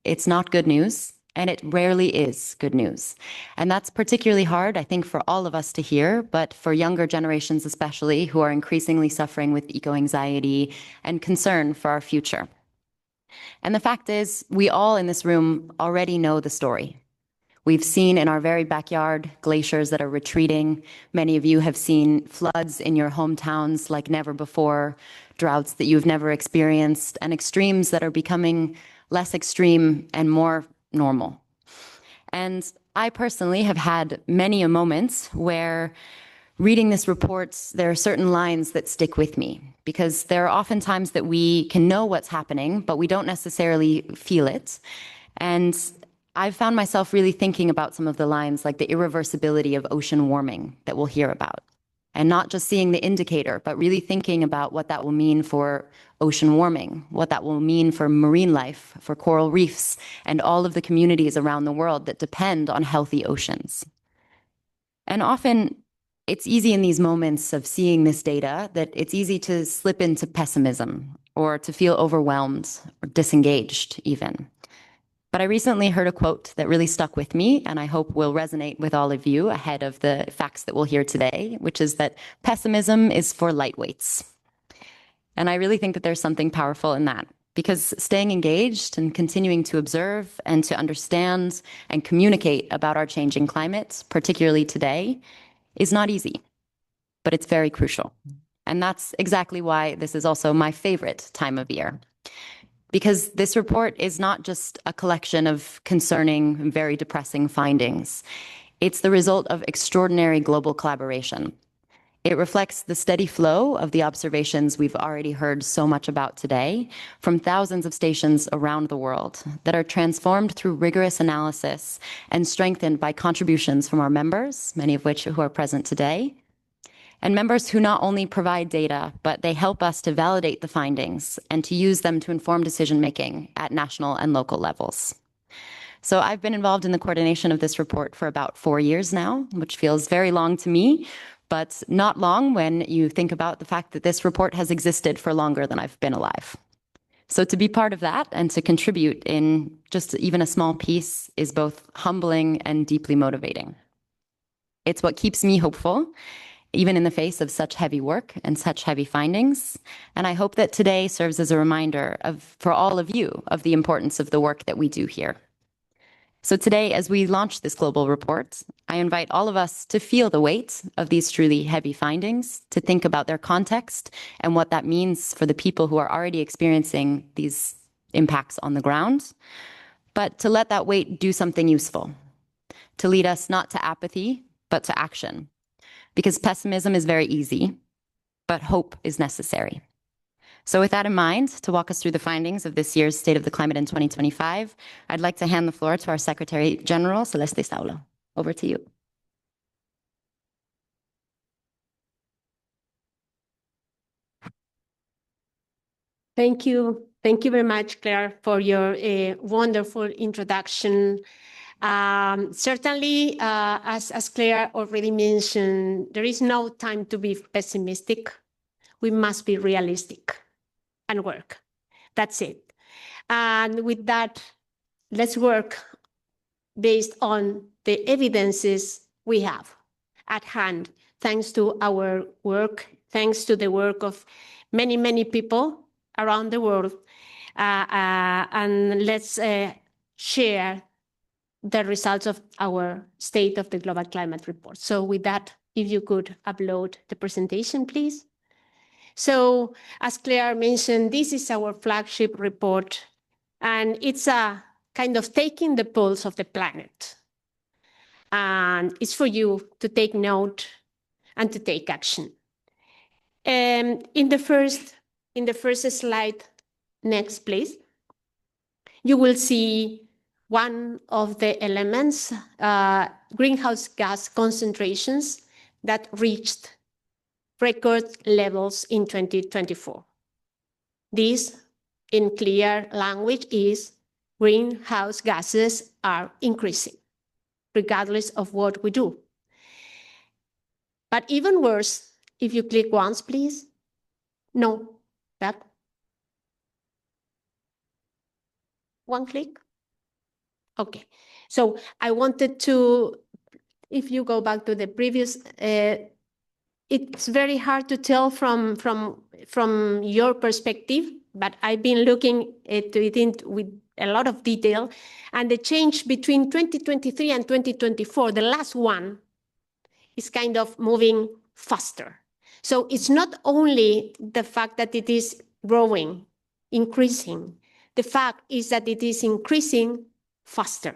It's not good news, and it rarely is good news. And that's particularly hard, I think, for all of us to hear, but for younger generations especially, who are increasingly suffering with eco-anxiety and concern for our future. And the fact is, we all in this room already know the story. We've seen in our very backyard glaciers that are retreating. Many of you have seen floods in your hometowns like never before, droughts that you've never experienced, and extremes that are becoming less extreme and more normal. And I personally have had many moments where reading this report, there are certain lines that stick with me, because there are often times that we can know what's happening, but we don't necessarily feel it. And I've found myself really thinking about some of the lines like the irreversibility of ocean warming that we'll hear about. And not just seeing the indicator, but really thinking about what that will mean for ocean warming, what that will mean for marine life, for coral reefs, and all of the communities around the world that depend on healthy oceans. And often, it's easy in these moments of seeing this data that it's easy to slip into pessimism or to feel overwhelmed or disengaged even. But I recently heard a quote that really stuck with me, and I hope will resonate with all of you ahead of the facts that we'll hear today, which is that pessimism is for lightweights. And I really think that there's something powerful in that, because staying engaged and continuing to observe and to understand and communicate about our changing climate, particularly today, is not easy, but it's very crucial. And that's exactly why this is also my favorite time of year. Because this report is not just a collection of concerning, very depressing findings. It's the result of extraordinary global collaboration. It reflects the steady flow of the observations we've already heard so much about today from thousands of stations around the world that are transformed through rigorous analysis and strengthened by contributions from our members, many of which who are present today, and members who not only provide data, but they help us to validate the findings and to use them to inform decision-making at national and local levels. So I've been involved in the coordination of this report for about 4 years now, which feels very long to me, but not long when you think about the fact that this report has existed for longer than I've been alive. So to be part of that and to contribute in just even a small piece is both humbling and deeply motivating. It's what keeps me hopeful, even in the face of such heavy work and such heavy findings. And I hope that today serves as a reminder for all of you of the importance of the work that we do here. So today, as we launch this global report, I invite all of us to feel the weight of these truly heavy findings, to think about their context and what that means for the people who are already experiencing these impacts on the ground, but to let that weight do something useful, to lead us not to apathy, but to action. Because pessimism is very easy, but hope is necessary. So with that in mind, to walk us through the findings of this year's State of the Climate in 2025, I'd like to hand the floor to our Secretary General, Celeste Saulo. Over to you. Thank you. Thank you very much, Claire, for your wonderful introduction. Certainly, as Claire already mentioned, there is no time to be pessimistic. We must be realistic and work. That's it. And with that, let's work based on the evidences we have at hand, thanks to our work, thanks to the work of many, many people around the world. And let's share the results of our State of the Global Climate Report. So with that, if you could upload the presentation, please. So as Claire mentioned, this is our flagship report, and it's a kind of taking the pulse of the planet. And it's for you to take note and to take action. In the first slide, next please, you will see one of the elements, greenhouse gas concentrations that reached record levels in 2024. This, in clear language, is greenhouse gases are increasing, regardless of what we do. But even worse, if you click once, please. No, that. One click. Okay, so I wanted to, if you go back to the previous, it's very hard to tell from your perspective, but I've been looking at it with a lot of detail, and the change between 2023 and 2024, the last one, is kind of moving faster. So it's not only the fact that it is growing, increasing. The fact is that it is increasing faster.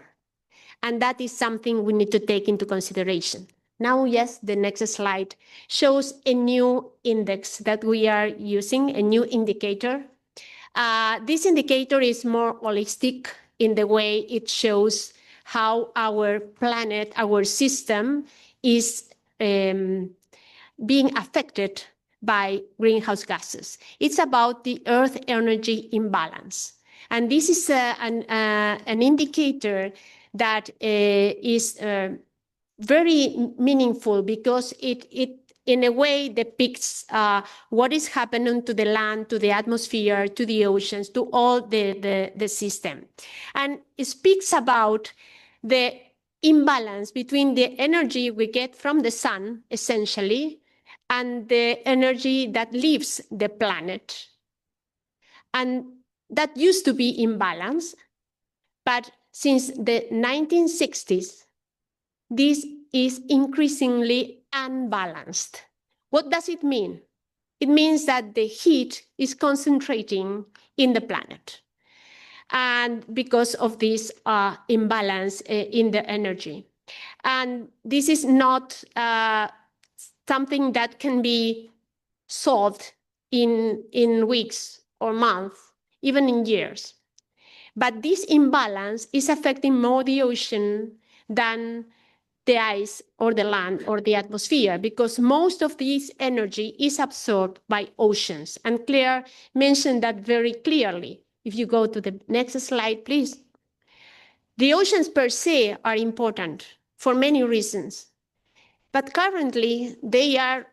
And that is something we need to take into consideration. Now, yes, the next slide shows a new index that we are using, a new indicator. This indicator is more holistic in the way it shows how our planet, our system is being affected by greenhouse gases. It's about the Earth energy imbalance. And this is an indicator that is very meaningful because it in a way depicts what is happening to the land, to the atmosphere, to the oceans, to all the system. And it speaks about the imbalance between the energy we get from the sun, essentially, and the energy that leaves the planet. And that used to be in balance, but since the 1960s, this is increasingly unbalanced. What does it mean? It means that the heat is concentrating in the planet, and because of this imbalance in the energy. And this is not something that can be solved in weeks or months, even in years. But this imbalance is affecting more the ocean than the ice or the land or the atmosphere, because most of this energy is absorbed by oceans. And Claire mentioned that very clearly. If you go to the next slide, please. The oceans per se are important for many reasons, but currently they are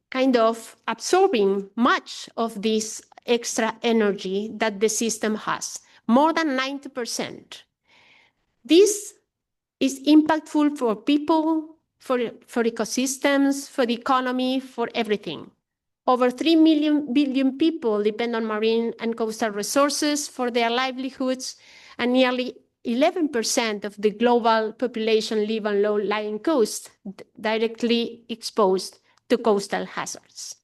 kind of absorbing much of this extra energy that the system has, more than 90%. This is impactful for people, for ecosystems, for the economy, for everything. Over 3 billion people depend on marine and coastal resources for their livelihoods, and nearly 11% of the global population live on low-lying coasts, directly exposed to coastal hazards.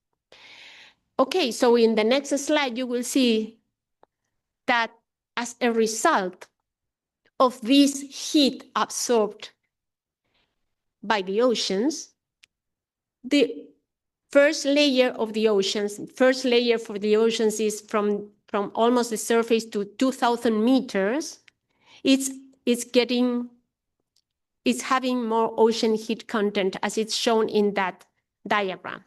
Okay, so in the next slide, you will see that as a result of this heat absorbed by the oceans, the first layer of the oceans, first layer for the oceans is from almost the surface to 2,000 meters. It's having more ocean heat content, as it's shown in that diagram.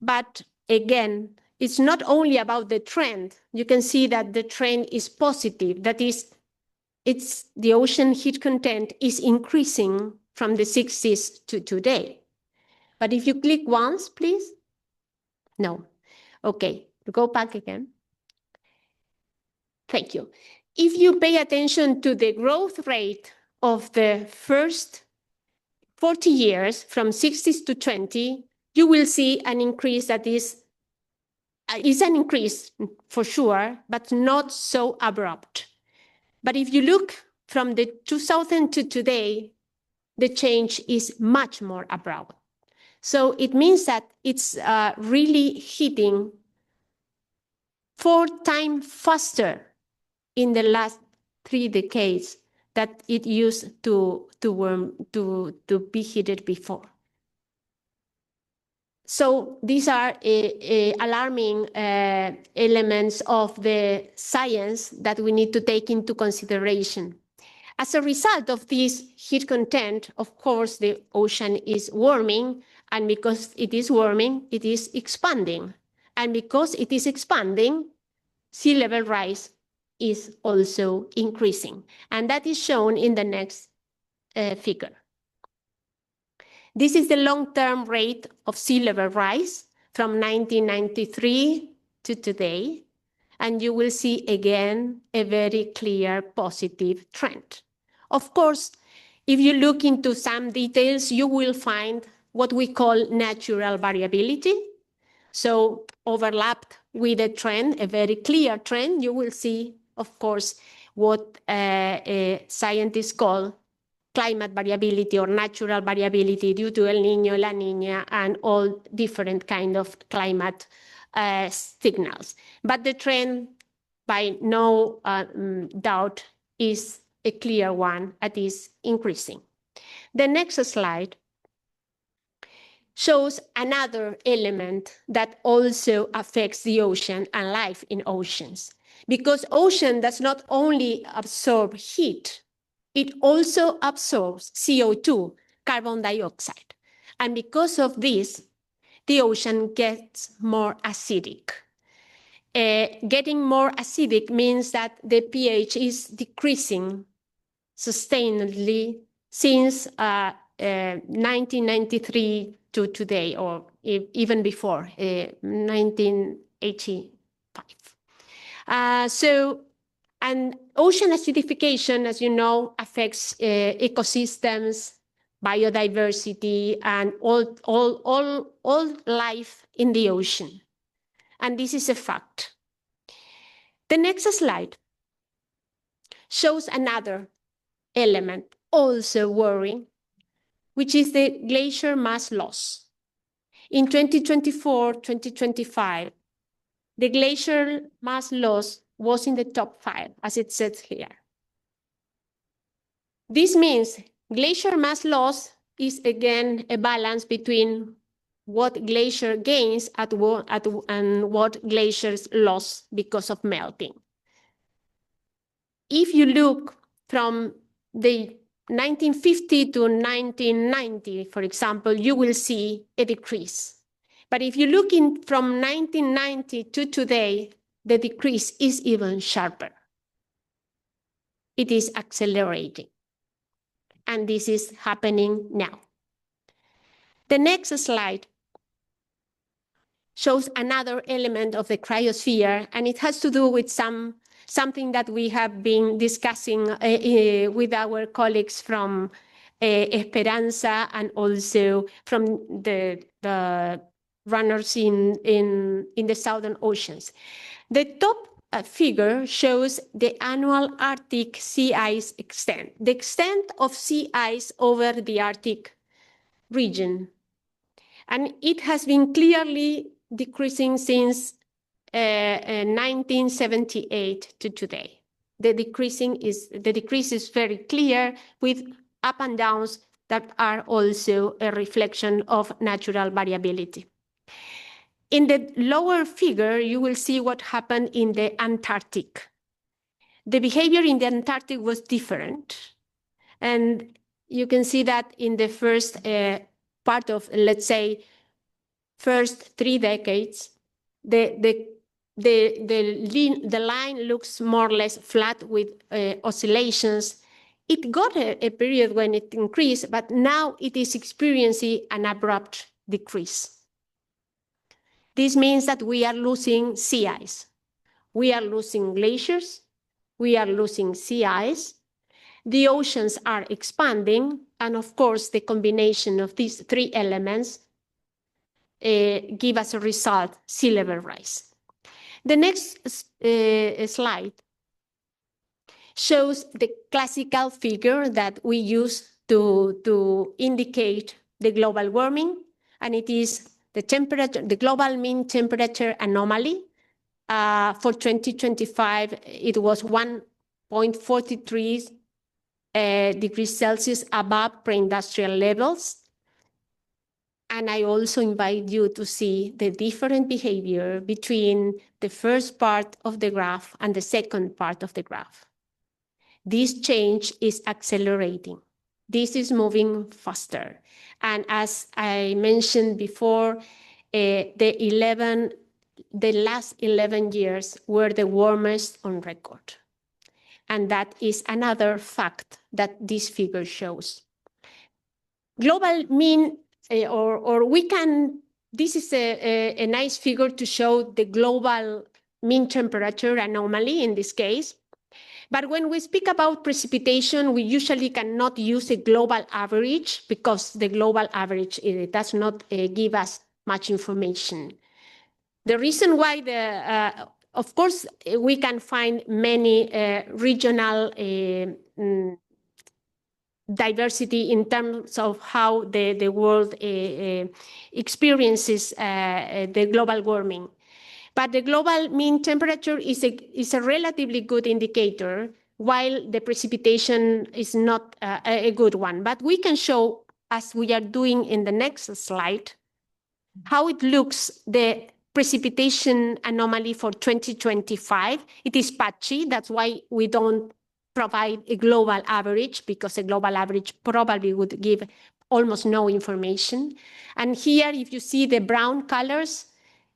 But again, it's not only about the trend. You can see that the trend is positive. That is, the ocean heat content is increasing from the 60s to today. But if you click once, please. No. Okay, go back again. Thank you. If you pay attention to the growth rate of the first 40 years, from 60s to 20, you will see an increase that is an increase for sure, but not so abrupt. But if you look from the 2000 to today, the change is much more abrupt. So it means that it's really hitting 4 times faster in the last 3 decades that it used to be heated before. So these are alarming elements of the science that we need to take into consideration. As a result of this heat content, of course, the ocean is warming, and because it is warming, it is expanding. And because it is expanding, sea level rise is also increasing. And that is shown in the next figure. This is the long-term rate of sea level rise from 1993 to today. And you will see again a very clear positive trend. Of course, if you look into some details, you will find what we call natural variability. So overlapped with a trend, a very clear trend, you will see, of course, what scientists call climate variability or natural variability due to El Niño, La Niña, and all different kind of climate signals. But the trend, by no doubt, is a clear one that is increasing. The next slide shows another element that also affects the ocean and life in oceans. Because ocean does not only absorb heat, it also absorbs CO2, carbon dioxide. And because of this, the ocean gets more acidic. Getting more acidic means that the pH is decreasing sustainably since 1993 to today, or even before 1985. And ocean acidification, as you know, affects ecosystems, biodiversity, and all life in the ocean. And this is a fact. The next slide shows another element also worrying, which is the glacier mass loss. In 2024-2025, the glacier mass loss was in the top 5, as it says here. This means glacier mass loss is again a balance between what glacier gains and what glaciers lost because of melting. If you look from the 1950 to 1990, for example, you will see a decrease. But if you look from 1990 to today, the decrease is even sharper. It is accelerating. And this is happening now. The next slide shows another element of the cryosphere, and it has to do with something that we have been discussing with our colleagues from Esperanza and also from the runners in the southern oceans. The top figure shows the annual Arctic sea ice extent, the extent of sea ice over the Arctic region. And it has been clearly decreasing since 1978 to today. The decrease is very clear, with up and downs that are also a reflection of natural variability. In the lower figure, you will see what happened in the Antarctic. The behavior in the Antarctic was different. And you can see that in the first part of, let's say, first 3 decades, the line looks more or less flat with oscillations. It got a period when it increased, but now it is experiencing an abrupt decrease. This means that we are losing sea ice. We are losing glaciers. We are losing sea ice. The oceans are expanding. And of course, the combination of these 3 elements give us a result, sea level rise. The next slide shows the classical figure that we use to indicate the global warming, and it is the temperature, the global mean temperature anomaly. For 2025, it was 1.43 degrees Celsius above pre-industrial levels. And I also invite you to see the different behavior between the first part of the graph and the second part of the graph. This change is accelerating. This is moving faster. And as I mentioned before, the last 11 years were the warmest on record. And that is another fact that this figure shows. Global mean, this is a nice figure to show the global mean temperature anomaly in this case. But when we speak about precipitation, we usually cannot use a global average because the global average does not give us much information. The reason why of course, we can find many regional diversity in terms of how the world experiences the global warming. But the global mean temperature is a relatively good indicator, while the precipitation is not a good one. But we can show, as we are doing in the next slide, how it looks, the precipitation anomaly for 2025. It is patchy. That's why we don't provide a global average, because a global average probably would give almost no information. And here, if you see the brown colors,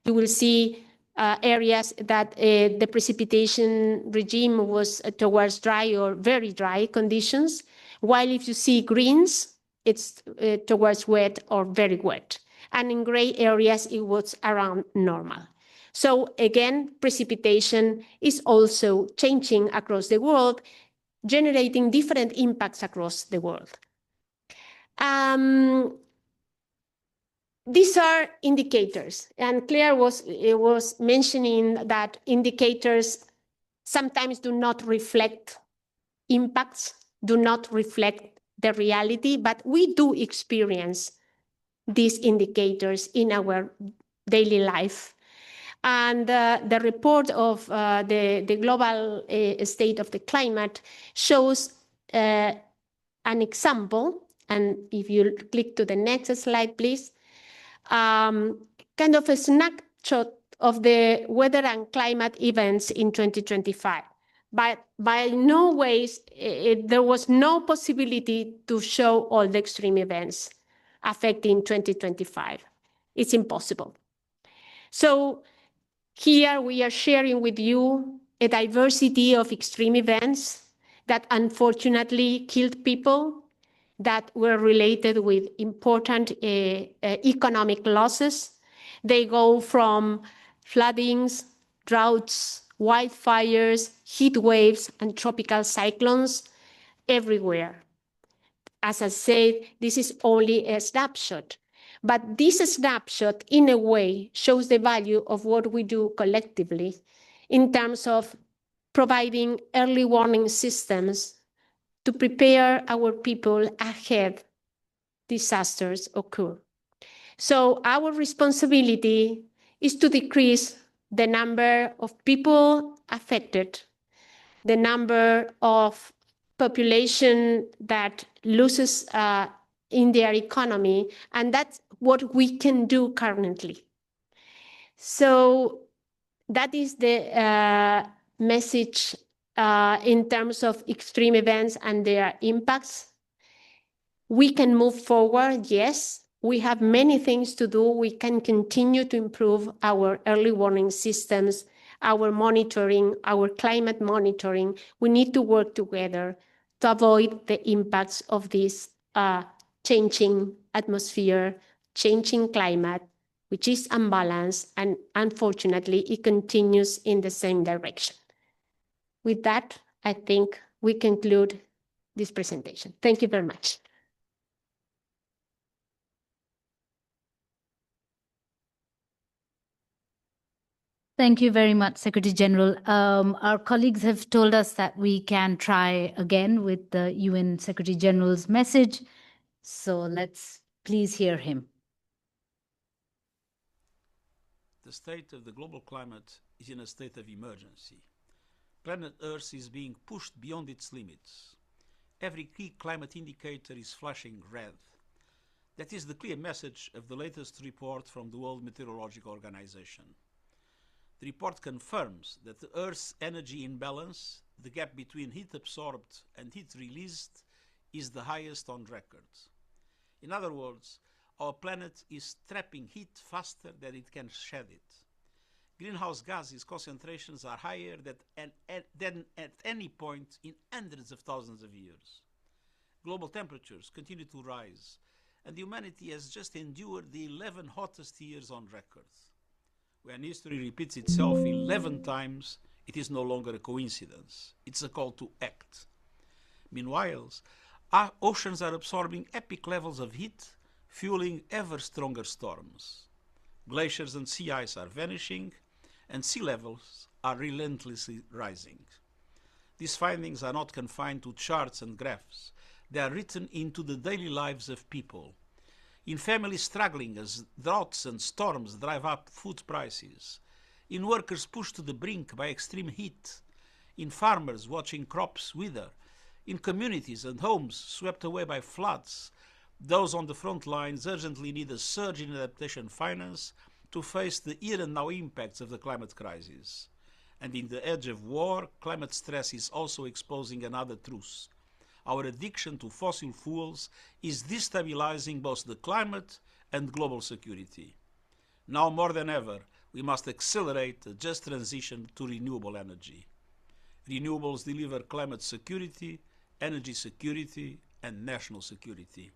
you will see areas that the precipitation regime was towards dry or very dry conditions, while if you see greens, it's towards wet or very wet. And in gray areas, it was around normal. So again, precipitation is also changing across the world, generating different impacts across the world. These are indicators, and Claire was mentioning that indicators sometimes do not reflect impacts, do not reflect the reality, but we do experience these indicators in our daily life. And the report of the global state of the climate shows an example. And if you click to the next slide, please, kind of a snapshot of the weather and climate events in 2025. But by no ways, there was no possibility to show all the extreme events affecting 2025. It's impossible. So here we are sharing with you a diversity of extreme events that unfortunately killed people, that were related with important economic losses. They go from floodings, droughts, wildfires, heat waves, and tropical cyclones everywhere. As I said, this is only a snapshot. But this snapshot, in a way, shows the value of what we do collectively in terms of providing early warning systems to prepare our people ahead disasters occur. So our responsibility is to decrease the number of people affected, the number of population that loses in their economy, and that's what we can do currently. So that is the message in terms of extreme events and their impacts. We can move forward, yes. We have many things to do. We can continue to improve our early warning systems, our monitoring, our climate monitoring. We need to work together to avoid the impacts of this changing atmosphere, changing climate, which is unbalanced, and unfortunately, it continues in the same direction. With that, I think we conclude this presentation. Thank you very much. Thank you very much, Secretary General. Our colleagues have told us that we can try again with the UN Secretary General's message. So let's please hear him. The state of the global climate is in a state of emergency. Planet Earth is being pushed beyond its limits. Every key climate indicator is flashing red. That is the clear message of the latest report from the World Meteorological Organization. The report confirms that the Earth's energy imbalance, the gap between heat absorbed and heat released, is the highest on record. In other words, our planet is trapping heat faster than it can shed it. Greenhouse gases concentrations are higher than at any point in hundreds of thousands of years. Global temperatures continue to rise, and humanity has just endured the 11 hottest years on record. When history repeats itself 11 times, it is no longer a coincidence. It's a call to act. Meanwhile, our oceans are absorbing epic levels of heat, fueling ever stronger storms. Glaciers and sea ice are vanishing, and sea levels are relentlessly rising. These findings are not confined to charts and graphs. They are written into the daily lives of people. In families struggling as droughts and storms drive up food prices, in workers pushed to the brink by extreme heat, in farmers watching crops wither, in communities and homes swept away by floods, those on the front lines urgently need a surge in adaptation finance to face the here and now impacts of the climate crisis. And in the edge of war, climate stress is also exposing another truth. Our addiction to fossil fuels is destabilizing both the climate and global security. Now more than ever, we must accelerate a just transition to renewable energy. Renewables deliver climate security, energy security, and national security.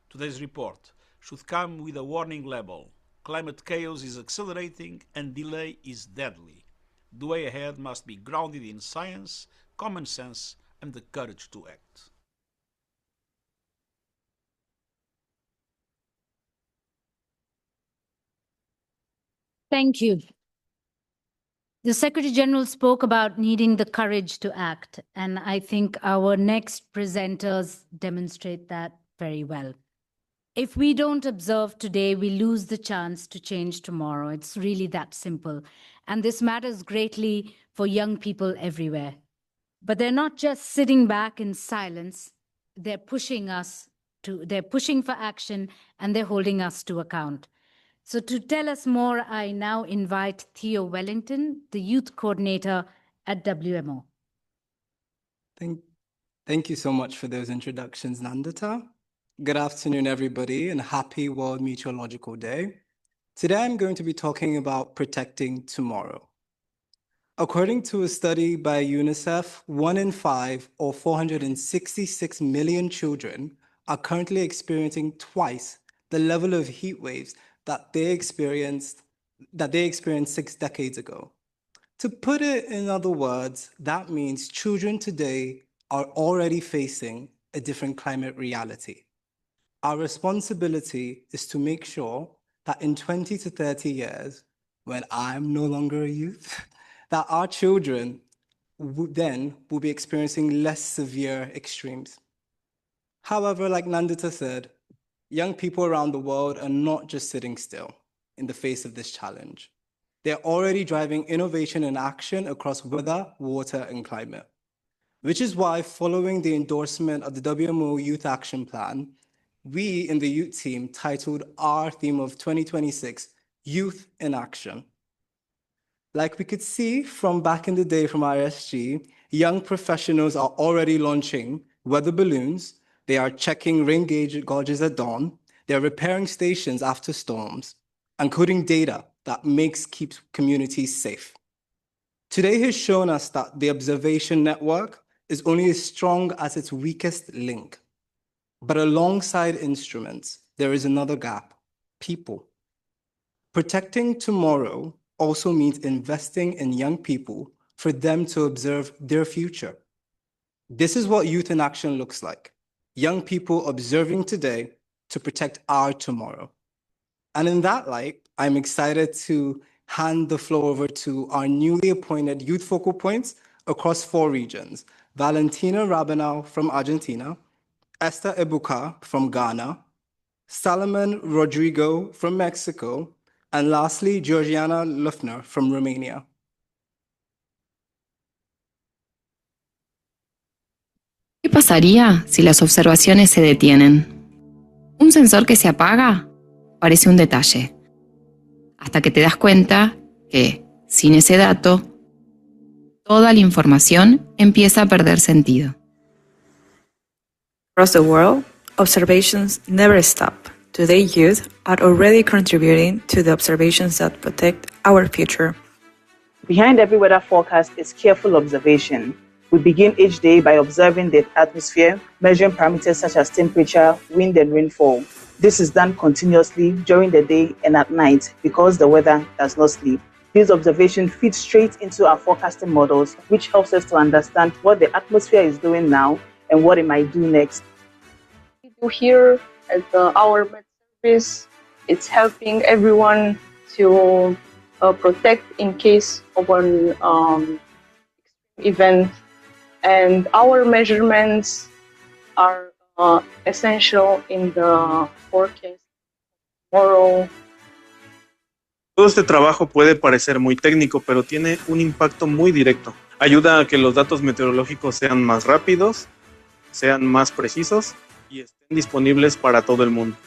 Today's report should come with a warning label. Climate chaos is accelerating and delay is deadly. The way ahead must be grounded in science, common sense, and the courage to act. Thank you. The Secretary General spoke about needing the courage to act, and I think our next presenters demonstrate that very well. If we don't observe today, we lose the chance to change tomorrow. It's really that simple. And this matters greatly for young people everywhere. But they're not just sitting back in silence, they're pushing for action, and they're holding us to account. So to tell us more, I now invite Theo Wellington, the youth coordinator at WMO. Thank you so much for those introductions, Nandita. Good afternoon, everybody, and happy World Meteorological Day. Today, I'm going to be talking about protecting tomorrow. According to a study by UNICEF, 1 in 5, or 466 million children, are currently experiencing twice the level of heat waves that they experienced 6 decades ago. To put it in other words, that means children today are already facing a different climate reality. Our responsibility is to make sure that in 20 to 30 years, when I'm no longer a youth, that our children then will be experiencing less severe extremes. However, like Nandita said, young people around the world are not just sitting still in the face of this challenge. They're already driving innovation and action across weather, water, and climate, which is why, following the endorsement of the WMO Youth Action Plan, we in the youth team titled our theme of 2026, Youth in Action. Like we could see from back in the day from ISG, young professionals are already launching weather balloons, they are checking rain gauges at dawn, they're repairing stations after storms, and coding data that keeps communities safe. Today has shown us that the observation network is only as strong as its weakest link. But alongside instruments, there is another gap: people. Protecting tomorrow also means investing in young people for them to observe their future. This is what Youth in Action looks like: young people observing today to protect our tomorrow. And in that light, I'm excited to hand the floor over to our newly appointed youth focal points across 4 regions: Valentina Rabanal from Argentina, Esther Ebuka from Ghana, Salomon Rodrigo from Mexico, and lastly, Georgiana Lufner from Romania. ¿Qué pasaría si las observaciones se detienen? Un sensor que se apaga parece un detalle, hasta que te das cuenta que, sin ese dato, toda la información empieza a perder sentido. Across the world, observations never stop. Today, youth are already contributing to the observations that protect our future. Behind every weather forecast is careful observation. We begin each day by observing the atmosphere, measuring parameters such as temperature, wind, and rainfall. This is done continuously during the day and at night because the weather does not sleep. These observations feed straight into our forecasting models, which helps us to understand what the atmosphere is doing now and what it might do next. Here at our med service, it's helping everyone to protect in case of an event, and our measurements are essential in the forecast tomorrow. Todo este trabajo puede parecer muy técnico, pero tiene un impacto muy directo. Ayuda a que los datos meteorológicos sean más rápidos, sean más precisos y estén disponibles para todo el mundo.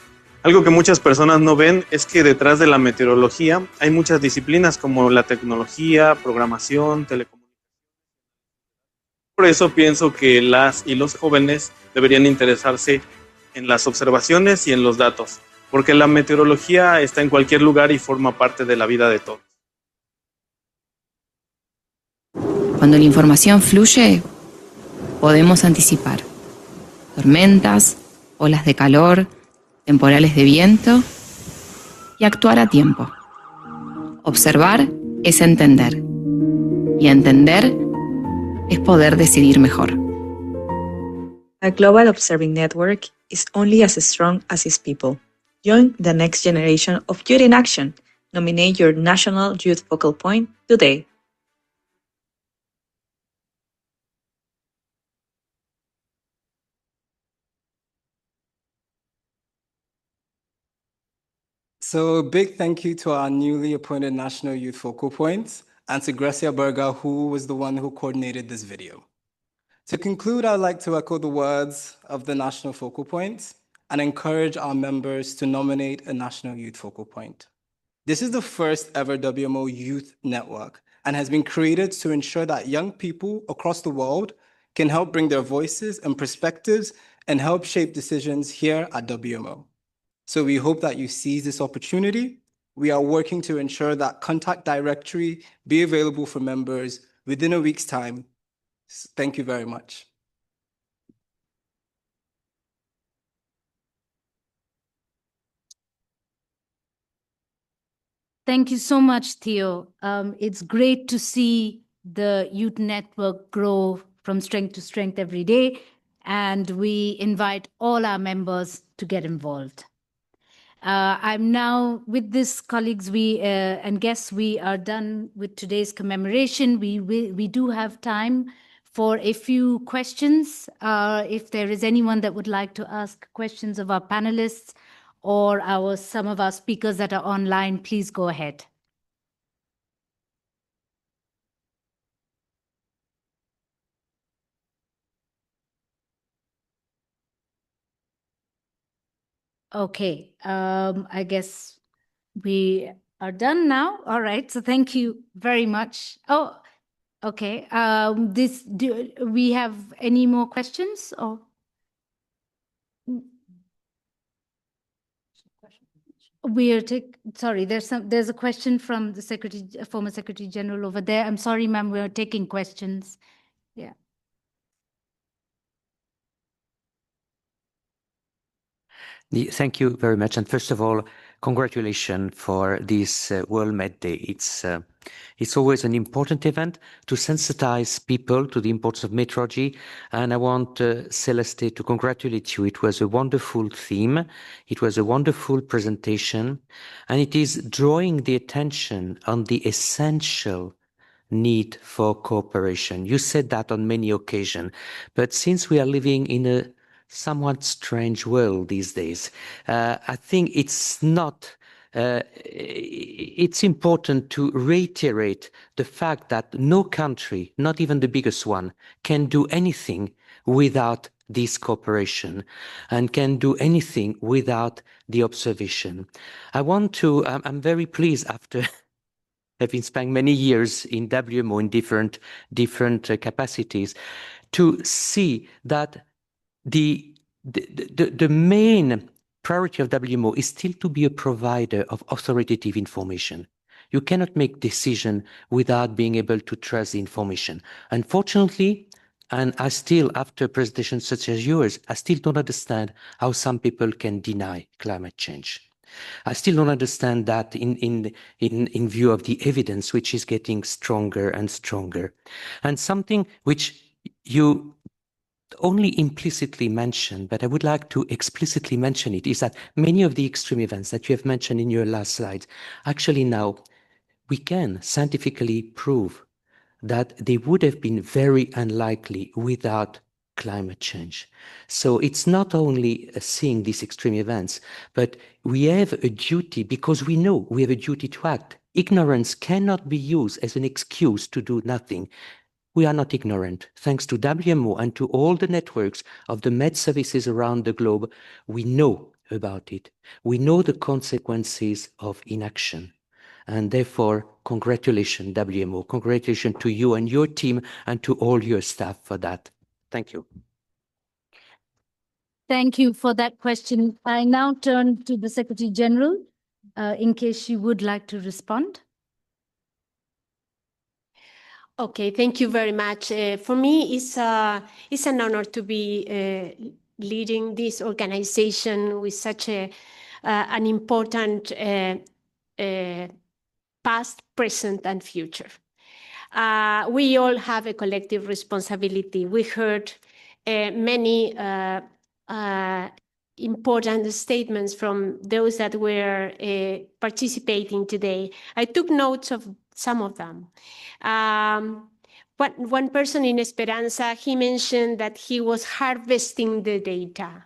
Algo que muchas personas no ven es que detrás de la meteorología hay muchas disciplinas como la tecnología, programación, telecomunicaciones. Por eso pienso que las y los jóvenes deberían interesarse en las observaciones y en los datos, porque la meteorología está en cualquier lugar y forma parte de la vida de todos. Cuando la información fluye, podemos anticipar tormentas, olas de calor, temporales de viento y actuar a tiempo. Observar es entender, y entender es poder decidir mejor. A global observing network is only as strong as its people. Join the next generation of Youth in Action. Nominate your national youth focal point today. So a big thank you to our newly appointed National Youth Focal Point and to Gracia Berga, who was the one who coordinated this video. To conclude, I'd like to echo the words of the National Focal Point and encourage our members to nominate a National Youth Focal Point. This is the first ever WMO Youth Network and has been created to ensure that young people across the world can help bring their voices and perspectives and help shape decisions here at WMO. So we hope that you seize this opportunity. We are working to ensure that contact directory be available for members within a week's time. Thank you very much. Thank you so much, Theo. It's great to see the youth network grow from strength to strength every day, and we invite all our members to get involved. I'm now, with this, colleagues, and guests, we are done with today's commemoration. We do have time for a few questions. If there is anyone that would like to ask questions of our panelists or some of our speakers that are online, please go ahead. Okay, I guess we are done now. All right, so thank you very much. Oh, okay. Do we have any more questions? Or sorry, there's a question from the former Secretary General over there. I'm sorry, ma'am, we're taking questions. Yeah. Thank you very much. And first of all, congratulations for this World Med Day. It's always an important event to sensitize people to the importance of meteorology. And I want Celeste to congratulate you. It was a wonderful theme. It was a wonderful presentation. And it is drawing the attention on the essential need for cooperation. You said that on many occasions. But since we are living in a somewhat strange world these days, I think it's important to reiterate the fact that no country, not even the biggest one, can do anything without this cooperation and can do anything without the observation. I'm very pleased after having spent many years in WMO in different capacities to see that the main priority of WMO is still to be a provider of authoritative information. You cannot make decisions without being able to trust the information. Unfortunately, and I still, after presentations such as yours, I still don't understand how some people can deny climate change. I still don't understand that in view of the evidence, which is getting stronger and stronger. And something which you only implicitly mentioned, but I would like to explicitly mention it, is that many of the extreme events that you have mentioned in your last slide, actually now we can scientifically prove that they would have been very unlikely without climate change. So it's not only seeing these extreme events, but we have a duty, because we know we have a duty to act. Ignorance cannot be used as an excuse to do nothing. We are not ignorant. Thanks to WMO and to all the networks of the med services around the globe, we know about it. We know the consequences of inaction. And therefore, congratulations, WMO. Congratulations to you and your team and to all your staff for that. Thank you. Thank you for that question. I now turn to the Secretary General in case she would like to respond. Okay, thank you very much. For me, it's an honor to be leading this organization with such an important past, present, and future. We all have a collective responsibility. We heard many important statements from those that were participating today. I took notes of some of them. One person in Esperanza, he mentioned that he was harvesting the data.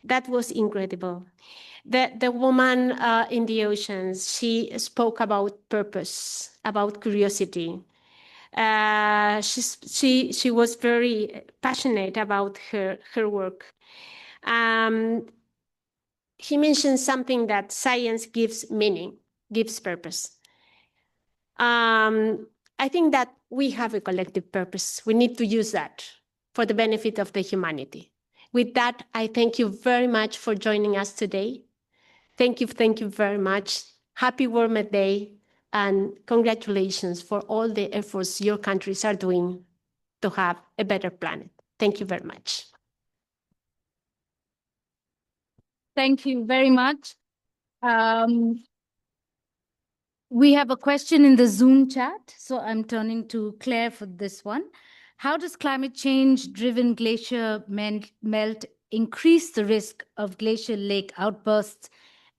That was incredible. The woman in the oceans, she spoke about purpose, about curiosity. She was very passionate about her work. He mentioned something that science gives meaning, gives purpose. I think that we have a collective purpose. We need to use that for the benefit of the humanity. With that, I thank you very much for joining us today. Thank you very much. Happy World Earth Day, and congratulations for all the efforts your countries are doing to have a better planet. Thank you very much. Thank you very much. We have a question in the Zoom chat, so I'm turning to Claire for this one. How does climate change-driven glacier melt increase the risk of glacial lake outbursts,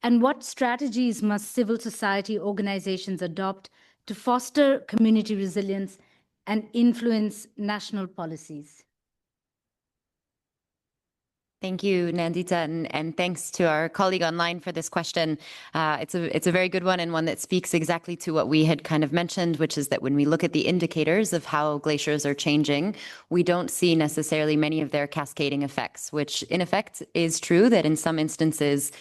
and what strategies must civil society organizations adopt to foster community resilience and influence national policies? Thank you, Nandita, and thanks to our colleague online for this question. It's a very good one, and one that speaks exactly to what we had kind of mentioned, which is that when we look at the indicators of how glaciers are changing, we don't see necessarily many of their cascading effects, which in effect is true that in some instances,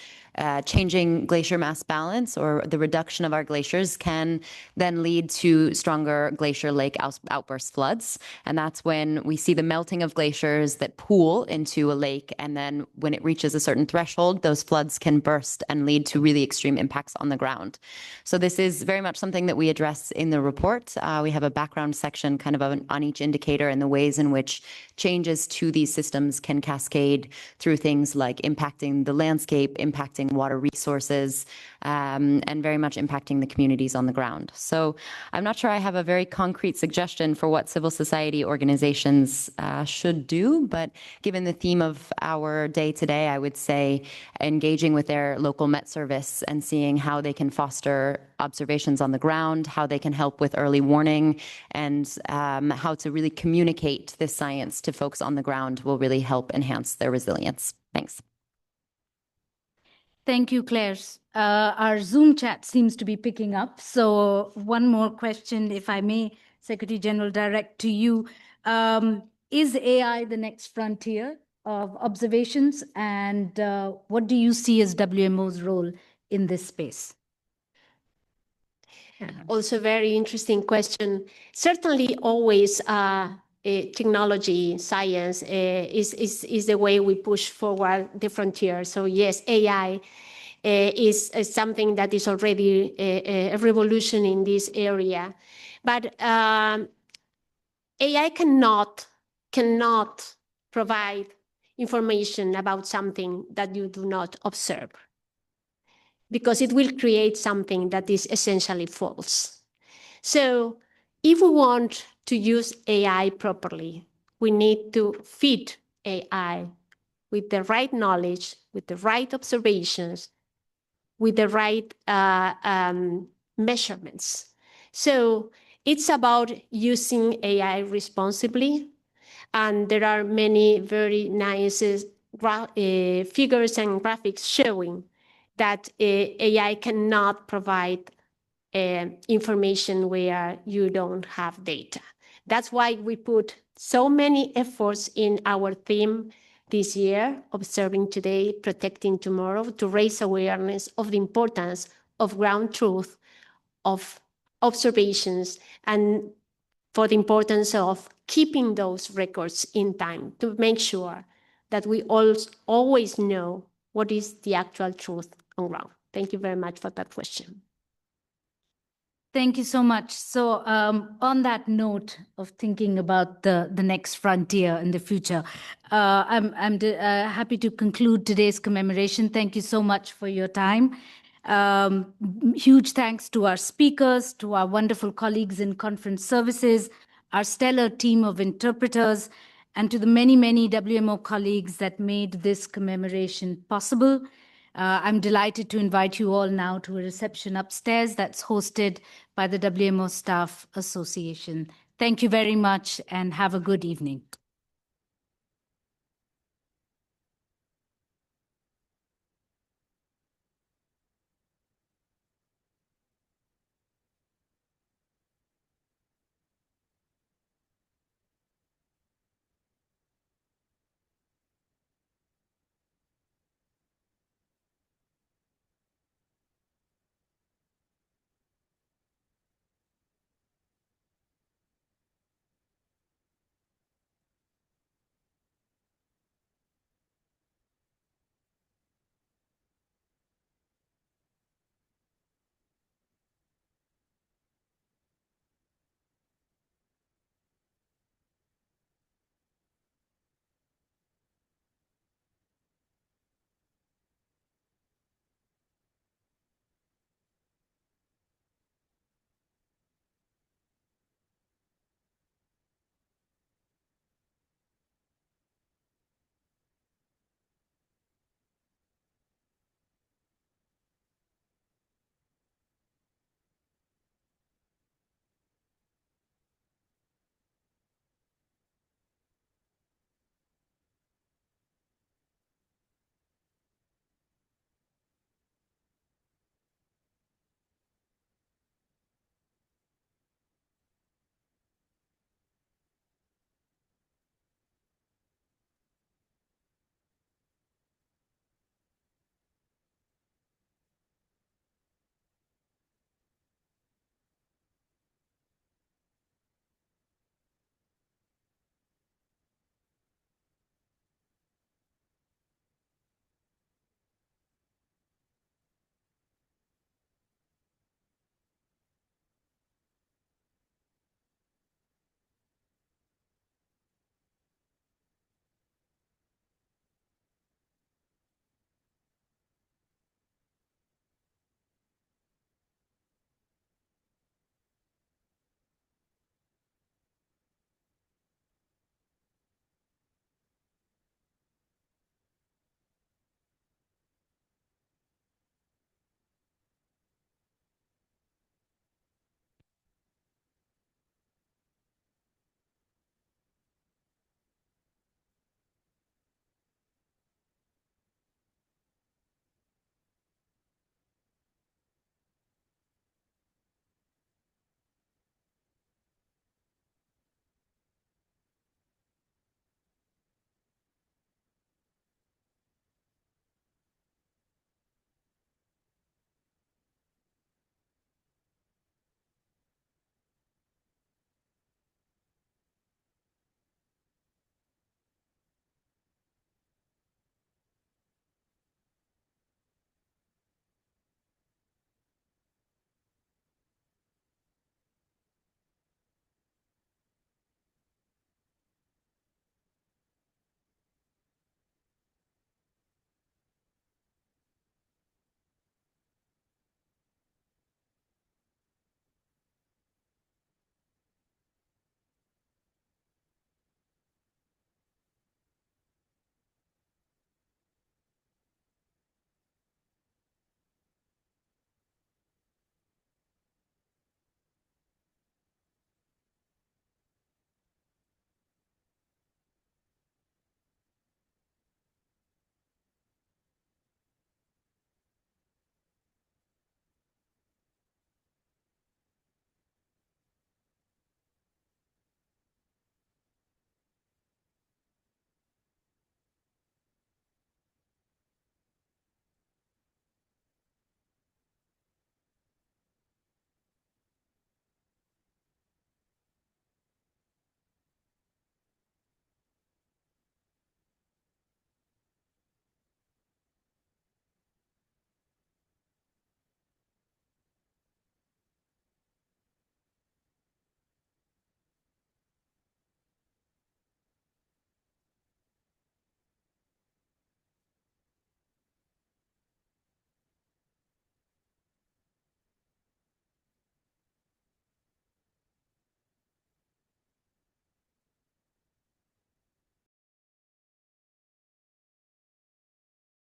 changing glacier mass balance or the reduction of our glaciers can then lead to stronger glacier lake outburst floods. And that's when we see the melting of glaciers that pool into a lake. And then when it reaches a certain threshold, those floods can burst and lead to really extreme impacts on the ground. So this is very much something that we address in the report. We have a background section kind of on each indicator and the ways in which changes to these systems can cascade through things like impacting the landscape, impacting water resources, and very much impacting the communities on the ground. So I'm not sure I have a very concrete suggestion for what civil society organizations should do, but given the theme of our day today, I would say engaging with their local Met Service and seeing how they can foster observations on the ground, how they can help with early warning, and how to really communicate this science to folks on the ground will really help enhance their resilience. Thanks. Thank you, Claire. Our Zoom chat seems to be picking up. So one more question, if I may, Secretary General, direct to you. Is AI the next frontier of observations? And what do you see as WMO's role in this space? Also, very interesting question. Certainly, always technology, science is the way we push forward the frontier. So yes, AI is something that is already a revolution in this area. But AI cannot provide information about something that you do not observe, because it will create something that is essentially false. So if we want to use AI properly, we need to feed AI with the right knowledge, with the right observations, with the right measurements. So it's about using AI responsibly. And there are many very nice figures and graphics showing that AI cannot provide information where you don't have data. That's why we put so many efforts in our theme this year, Observing Today, Protecting Tomorrow, to raise awareness of the importance of ground truth, of observations, and for the importance of keeping those records in time to make sure that we always know what is the actual truth on ground. Thank you very much for that question. Thank you so much. So on that note of thinking about the next frontier in the future, I'm happy to conclude today's commemoration. Thank you so much for your time. Huge thanks to our speakers, to our wonderful colleagues in conference services, our stellar team of interpreters, and to the many, many WMO colleagues that made this commemoration possible. I'm delighted to invite you all now to a reception upstairs that's hosted by the WMO Staff Association. Thank you very much and have a good evening.